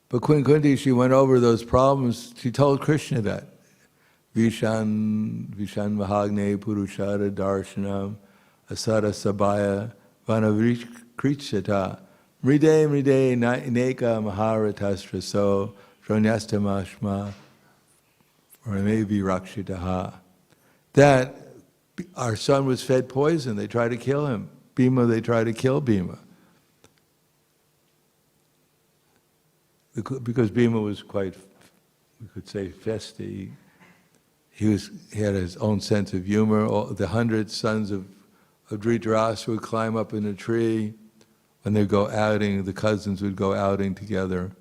But Queen Kunti, she went over those problems, she told Krishna that. Vishan Mahagne Purushara Darshanam Asara Sabaya Vanavrikrishata Mride Neka Maharatastra So Dronyastamashma Ramevi Rakshitaha. That our son was fed poison, they tried to kill him. Bhima, they tried to kill Bhima. Because Bhima was quite, we could say, festy. He had his own sense of humor. The 100 sons of Dhritarashtra would climb up in a tree. When they'd go outing, the cousins would go outing together.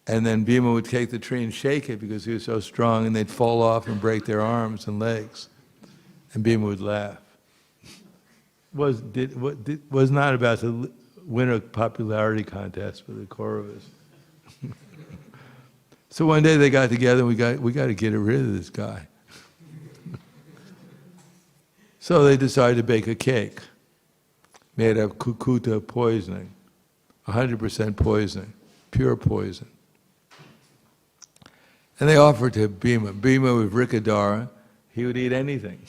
And then Bhima would take the tree and shake it because he was so strong, and they'd fall off and break their arms and legs. And Bhima would laugh. Was not about to win a popularity contest with the Kauravas. So one day they got together and we got to get rid of this guy. So they decided to bake a cake made of kukuta poisoning, 100% poisoning, pure poison. And they offered to Bhima. Bhima with Rikadara, he would eat anything.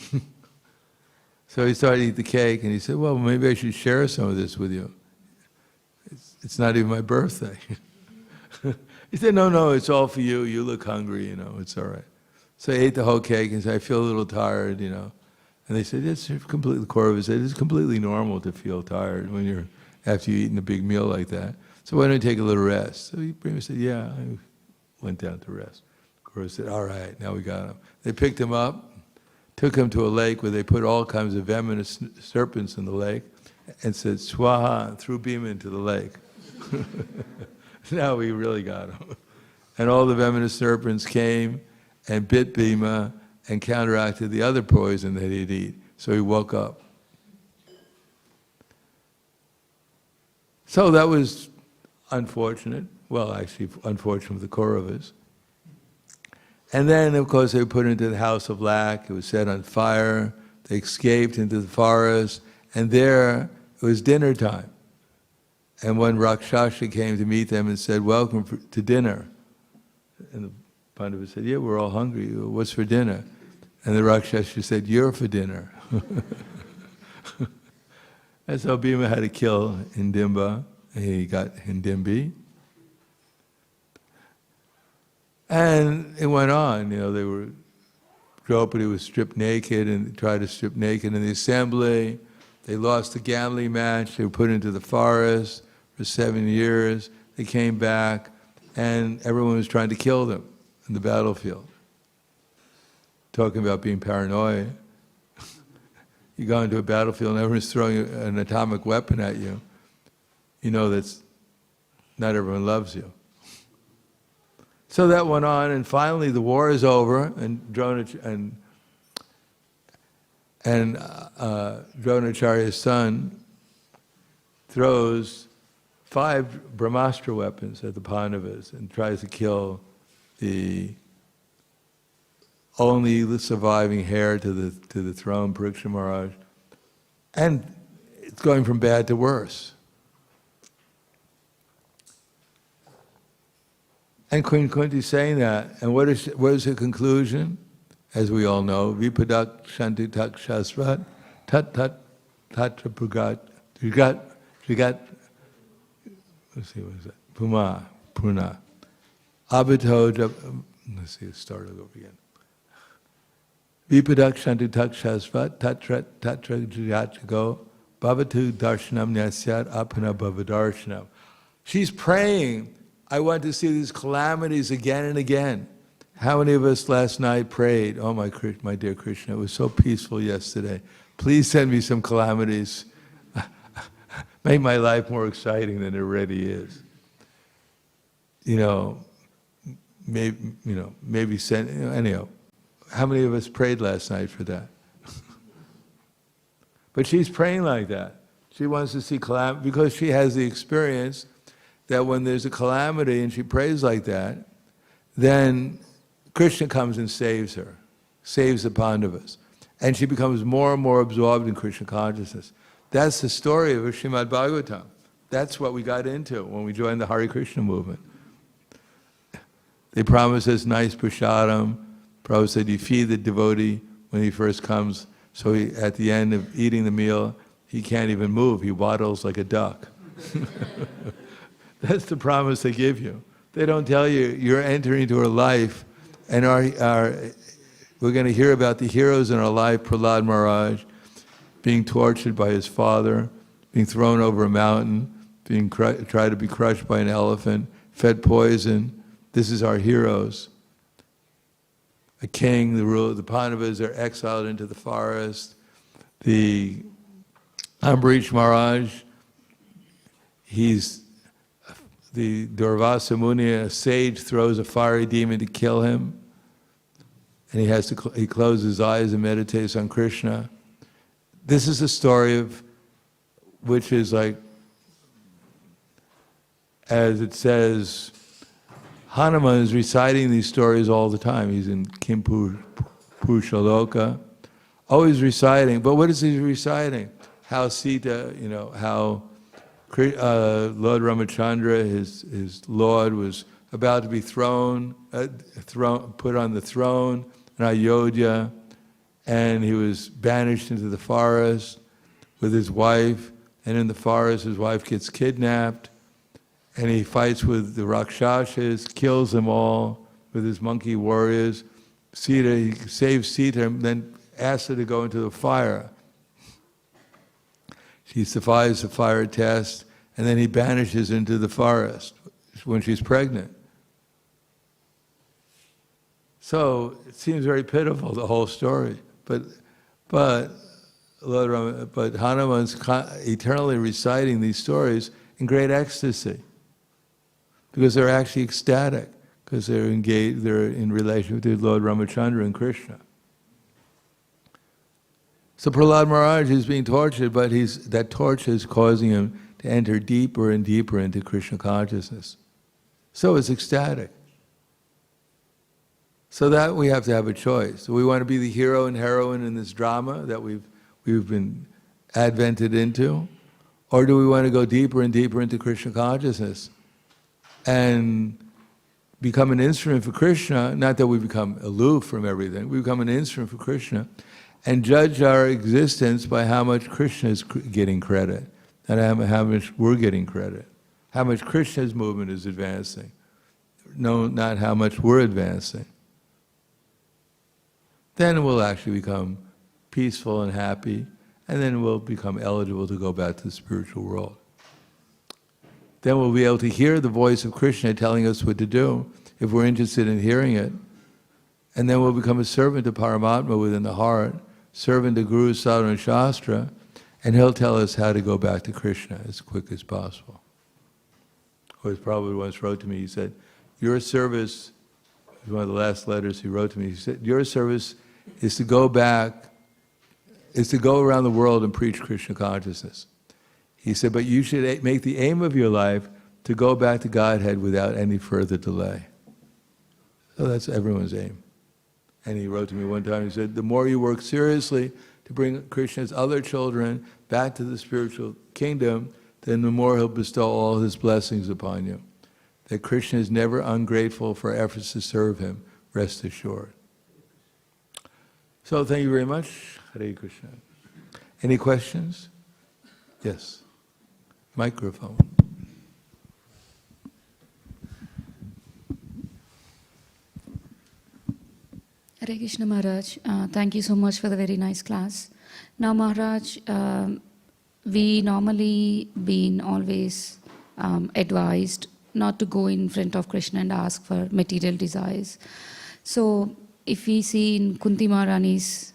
So he started to eat the cake, and he said, well, maybe I should share some of this with you. It's not even my birthday. He said, no, it's all for you. You look hungry, it's all right. So he ate the whole cake and said, I feel a little tired, And they said, it's completely, Kauravas said, it's completely normal to feel tired after you've eaten a big meal like that. So why don't you take a little rest? So Bhima said, yeah, I went down to rest. Kauravas said, all right, now we got him. They picked him up, took him to a lake where they put all kinds of venomous serpents in the lake, and said, Swaha, and threw Bhima into the lake. Now we really got him. And all the venomous serpents came and bit Bhima and counteracted the other poison that he'd eat. So he woke up. So that was unfortunate. Well, actually, unfortunate for the Kauravas. And then, of course, they were put into the house of lac. It was set on fire. They escaped into the forest. And there, it was dinner time. And one Rakshasa came to meet them and said, welcome to dinner. And the Pandava said, yeah, we're all hungry. What's for dinner? And the Rakshasa said, you're for dinner. And so Bhima had to kill Hindimba. He got Hindimbi. And it went on, Draupadi was stripped naked and tried to strip naked in the assembly. They lost the gambling match. They were put into the forest for 7 years. They came back, and everyone was trying to kill them in the battlefield. Talking about being paranoid. You go into a battlefield and everyone's throwing an atomic weapon at you. That's not everyone loves you. So that went on, and finally the war is over, and Dronacharya's son throws 5 Brahmastra weapons at the Pandavas and tries to kill the only surviving heir to the throne, Parikshit Maharaj. And it's going from bad to worse. And Queen Kunti saying that, and what is the conclusion? As we all know, Vipadak Shanti Tak Shasvat, Tat Tat Tatra Pragat, Trigat, let's see, what is that? Puna. Abhito, let's see, start over again. Vipadak Shanti Tak Shasvat, Tatra Jagago, Bhavatu Darshanam Nyasyat Apana Bhavadarsanam. She's praying, I want to see these calamities again and again. How many of us last night prayed, oh my dear Krishna, it was so peaceful yesterday. Please send me some calamities. Make my life more exciting than it already is. Maybe send, anyhow. How many of us prayed last night for that? But she's praying like that. She wants to see calamity, because she has the experience that when there's a calamity and she prays like that, then Krishna comes and saves her, saves the Pandavas. And she becomes more and more absorbed in Krishna consciousness. That's the story of Śrīmad Bhāgavatam. That's what we got into when we joined the Hare Krishna movement. They promised us nice prasadam. Prabhupada said, you feed the devotee when he first comes, so at the end of eating the meal, he can't even move. He waddles like a duck. That's the promise they give you. They don't tell you you're entering into our life, and we're going to hear about the heroes in our life, Prahlad Maharaj, being tortured by his father, being thrown over a mountain, being tried to be crushed by an elephant, fed poison. This is our heroes. A king, the Pandavas are exiled into the forest. The Ambarish Maharaj, the Durvasa Muni, a sage, throws a fiery demon to kill him. And he closes his eyes and meditates on Krishna. This is a story of, which is like, as it says, Hanuman is reciting these stories all the time. He's in Kim Purushaloka, always reciting. But what is he reciting? How Sita, how Lord Ramachandra, his Lord, was about to be put on the throne in Ayodhya, and he was banished into the forest with his wife, and in the forest his wife gets kidnapped, and he fights with the Rakshasas, kills them all with his monkey warriors. He saves Sita and then asks her to go into the fire. She survives the fire test, and then he banishes into the forest when she's pregnant. So it seems very pitiful, the whole story. But Hanuman's eternally reciting these stories in great ecstasy, because they're actually ecstatic, because they're engaged, they're in relation with Lord Ramachandra and Krishna. So Prahlad Maharaj is being tortured, but that torture is causing him to enter deeper and deeper into Krishna consciousness. So it's ecstatic. So that we have to have a choice. Do we want to be the hero and heroine in this drama that we've been advented into? Or do we want to go deeper and deeper into Krishna consciousness and become an instrument for Krishna? Not that we become aloof from everything, we become an instrument for Krishna and judge our existence by how much Krishna is getting credit, and how much we're getting credit, how much Krishna's movement is advancing, no, not how much we're advancing. Then we'll actually become peaceful and happy, and then we'll become eligible to go back to the spiritual world. Then we'll be able to hear the voice of Krishna telling us what to do, if we're interested in hearing it. And then we'll become a servant to Paramatma within the heart, servant to Guru, Sadhana, and Shastra, and he'll tell us how to go back to Krishna as quick as possible. Or as Prabhupada once wrote to me, he said, your service, it was one of the last letters he wrote to me, he said, your service is to go back, is to go around the world and preach Krishna consciousness. He said, but you should make the aim of your life to go back to Godhead without any further delay. So that's everyone's aim. And he wrote to me one time, he said, the more you work seriously to bring Krishna's other children back to the spiritual kingdom, then the more he'll bestow all his blessings upon you. That Krishna is never ungrateful for efforts to serve him, rest assured. So thank you very much. Hare Krishna. Any questions? Yes. Microphone. Hare Krishna Maharaj, thank you so much for the very nice class. Now Maharaj, we normally been always advised not to go in front of Krishna and ask for material desires. So if we see in Kunti Maharani's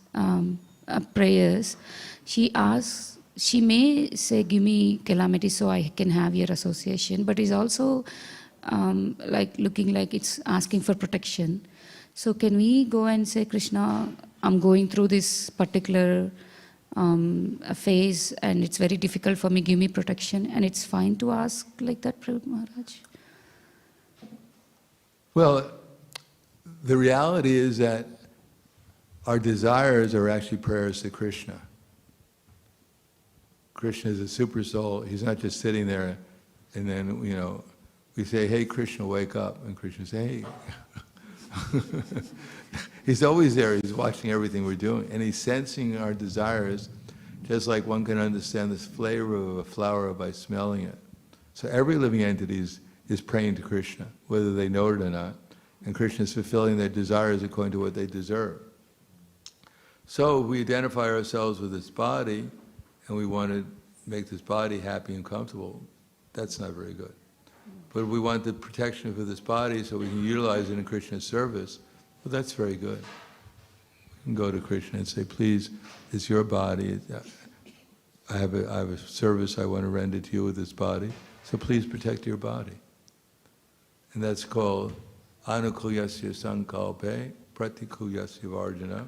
prayers, she asks, she may say, give me calamity so I can have your association, but it's also like looking like it's asking for protection. So can we go and say, Krishna, I'm going through this particular phase and it's very difficult for me, give me protection, and it's fine to ask like that, Prabhupada Maharaj? Well, the reality is that our desires are actually prayers to Krishna. Krishna is a super soul. He's not just sitting there and then, we say, hey, Krishna, wake up. And Krishna says, hey. He's always there. He's watching everything we're doing. And he's sensing our desires just like one can understand the flavor of a flower by smelling it. So every living entity is praying to Krishna, whether they know it or not. And Krishna is fulfilling their desires according to what they deserve. So if we identify ourselves with this body and we want to make this body happy and comfortable, that's not very good. But if we want the protection for this body so we can utilize it in Krishna's service, well, that's very good. We can go to Krishna and say, please, it's your body. I have a service I want to render to you with this body, so please protect your body. And that's called Anukulyasya Sankalpe Pratikulyasya Varjana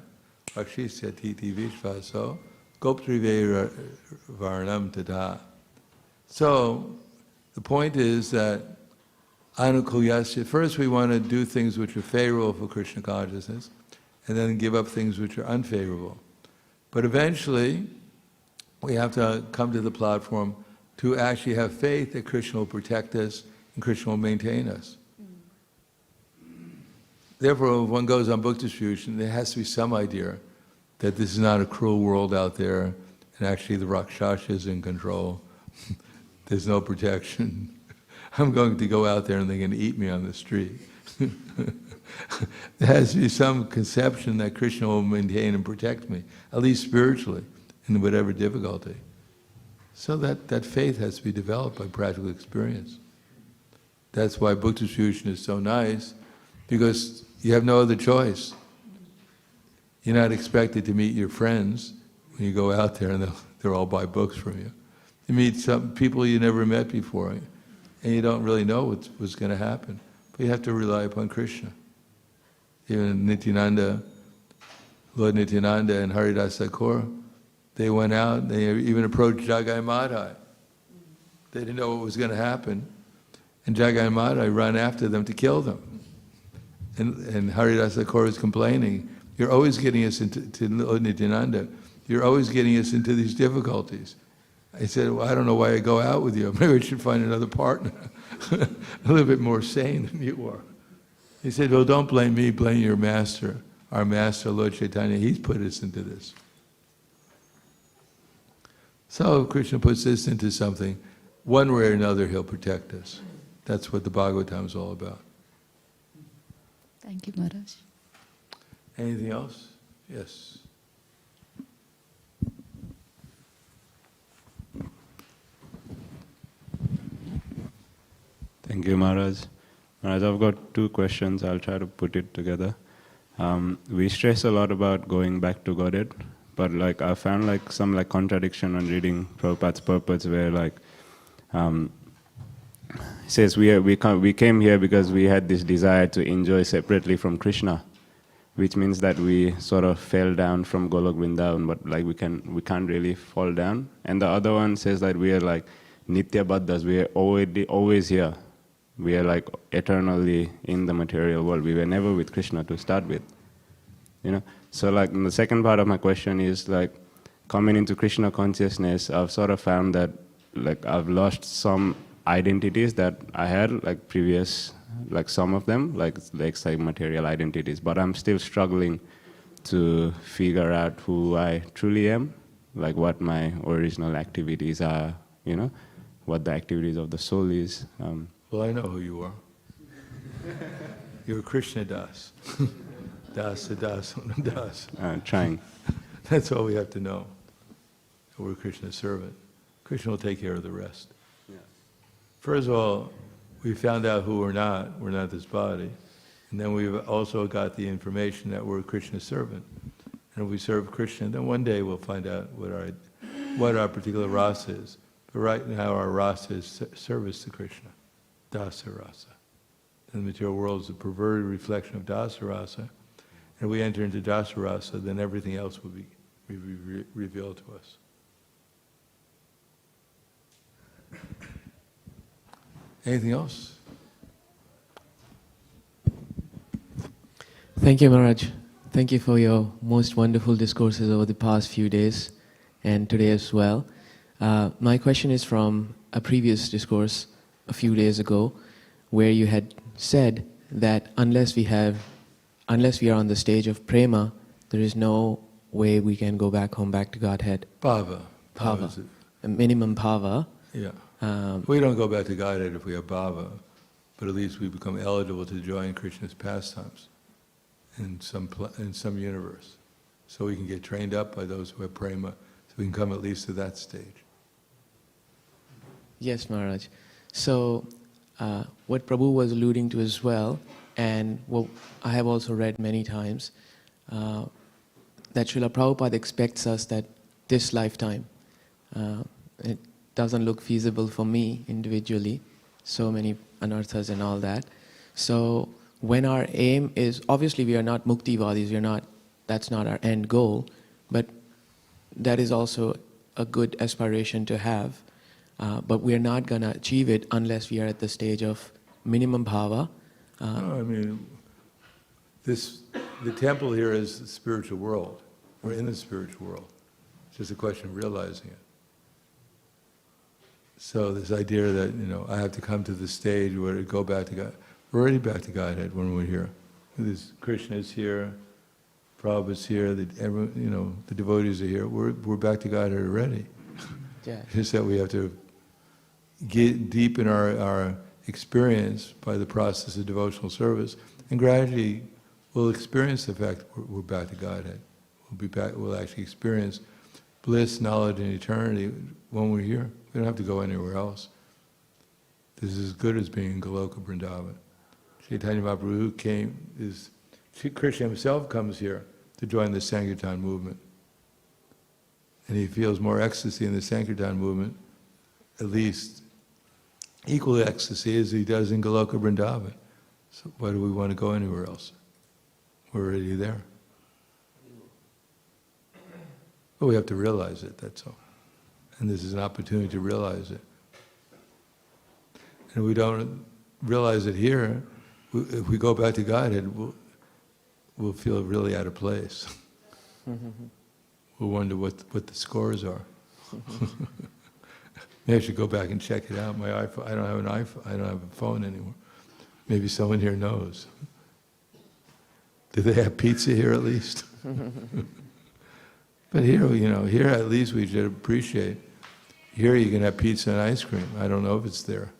Akshisya Titi Vishvaso Goptrive Varnam Tata. So, the point is that Anukulyasya, first we want to do things which are favorable for Krishna consciousness, and then give up things which are unfavorable. But eventually, we have to come to the platform to actually have faith that Krishna will protect us and Krishna will maintain us. Therefore, when one goes on book distribution, there has to be some idea that this is not a cruel world out there, and actually the Rakshasa is in control. There's no protection. I'm going to go out there and they're going to eat me on the street. There has to be some conception that Krishna will maintain and protect me, at least spiritually, in whatever difficulty. So that faith has to be developed by practical experience. That's why book distribution is so nice, because you have no other choice. You're not expected to meet your friends when you go out there and they'll all buy books from you. You meet some people you never met before, and you don't really know what's going to happen. But you have to rely upon Krishna. Even Nityananda, Lord Nityananda and Haridas Thakur, they went out, they even approached Jagai Madhai. They didn't know what was going to happen. And Jagai Madhai ran after them to kill them. And Haridas Thakur was complaining, you're always getting us to Lord Nityananda, you're always getting us into these difficulties. I said, well, I don't know why I go out with you. Maybe I should find another partner, a little bit more sane than you are. He said, well, don't blame me, blame your master. Our master, Lord Chaitanya, he's put us into this. So if Krishna puts this into something, one way or another he'll protect us. That's what the Bhagavatam is all about. Thank you, Maharaj. Anything else? Yes. Thank you, Maharaj. Maharaj, I've got two questions. I'll try to put it together. We stress a lot about going back to Godhead, but I found some contradiction on reading Prabhupada's purpose, where it says we came here because we had this desire to enjoy separately from Krishna, which means that we sort of fell down from Golok Vrindavan, but like we can't really fall down. And the other one says that we are like Nitya Baddhas, we are always here. We are like eternally in the material world. We were never with Krishna to start with. You know? So like the second part of my question is like coming into Krishna consciousness, I've sort of found that like I've lost some identities that I had like previous, like some of them, like material identities, but I'm still struggling to figure out who I truly am, like what my original activities are, you know, what the activities of the soul is. Well, I know who you are. You're Krishna Das. Das, Das, Das. Trying. That's all we have to know. We're Krishna's servant. Krishna will take care of the rest. Yeah. First of all, we found out who we're not this body. And then we've also got the information that we're Krishna's servant. And if we serve Krishna, then one day we'll find out what our particular rasa is. But right now our rasa is service to Krishna. Dasa rasa. And the material world is a perverted reflection of dasa rasa. And if we enter into dasa rasa, then everything else will be revealed to us. Anything else? Thank you, Maharaj. Thank you for your most wonderful discourses over the past few days and today as well. My question is from a previous discourse a few days ago, where you had said that unless we are on the stage of prema, there is no way we can go back home, back to Godhead. Bhava. Bhava. A minimum bhava. Yeah. We don't go back to Godhead if we have bhava, but at least we become eligible to join Krishna's pastimes in some universe. So we can get trained up by those who have prema, so we can come at least to that stage. Yes, Maharaj. So, what Prabhu was alluding to as well, and what I have also read many times, that Srila Prabhupada expects us that this lifetime, it doesn't look feasible for me individually, so many anarthas and all that. So, when our aim is, obviously we are not muktivadis, that's not our end goal, but that is also a good aspiration to have. But we are not going to achieve it unless we are at the stage of minimum bhava. No, I mean, the temple here is the spiritual world. We're in the spiritual world. It's just a question of realizing it. So this idea that, I have to come to the stage where to go back to God. We're already back to Godhead when we're here. Krishna is here, Prabhupada's here, the devotees are here. We're back to Godhead already. Yeah. Just that we have to get deep in our experience by the process of devotional service, and gradually we'll experience the fact that we're back to Godhead. We'll actually experience bliss, knowledge, and eternity when we're here. We don't have to go anywhere else. This is as good as being in Goloka Vrindavan. Chaitanya Mahaprabhu Krishna himself comes here to join the Sankirtan movement. And he feels more ecstasy in the Sankirtan movement, at least equal ecstasy as he does in Goloka Vrindavan. So why do we want to go anywhere else? We're already there. But we have to realize it, that's all. And this is an opportunity to realize it. And if we don't realize it here, if we go back to Godhead, we'll feel really out of place. We'll wonder what the scores are. Maybe I should go back and check it out. My iPhone, I don't have an iPhone. I don't have a phone anymore. Maybe someone here knows. Do they have pizza here at least? But here, here at least we should appreciate. Here you can have pizza and ice cream. I don't know if it's there.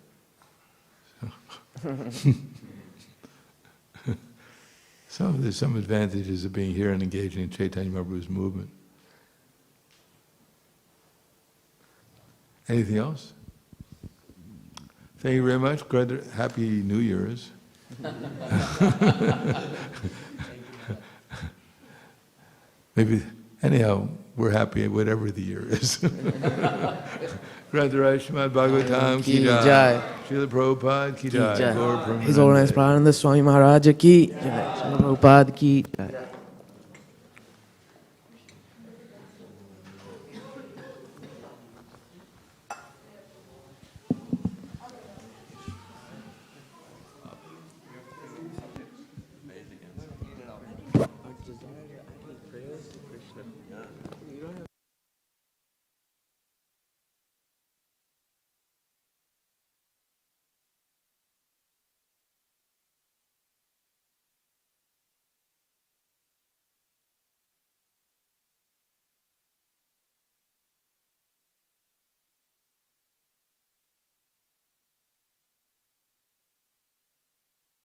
So there's some advantages of being here and engaging in Chaitanya Mahaprabhu's movement. Anything else? Thank you very much. Happy New Year's. Maybe, anyhow, we're happy whatever the year is. Śrīmad Bhāgavatam ki jai. Srila Prabhupada ki jai. His Holiness Prahaladananda Swami Maharaj ki jai. Srila Prabhupada ki jai. desire to add prayers to Krishna. Yeah. You don't have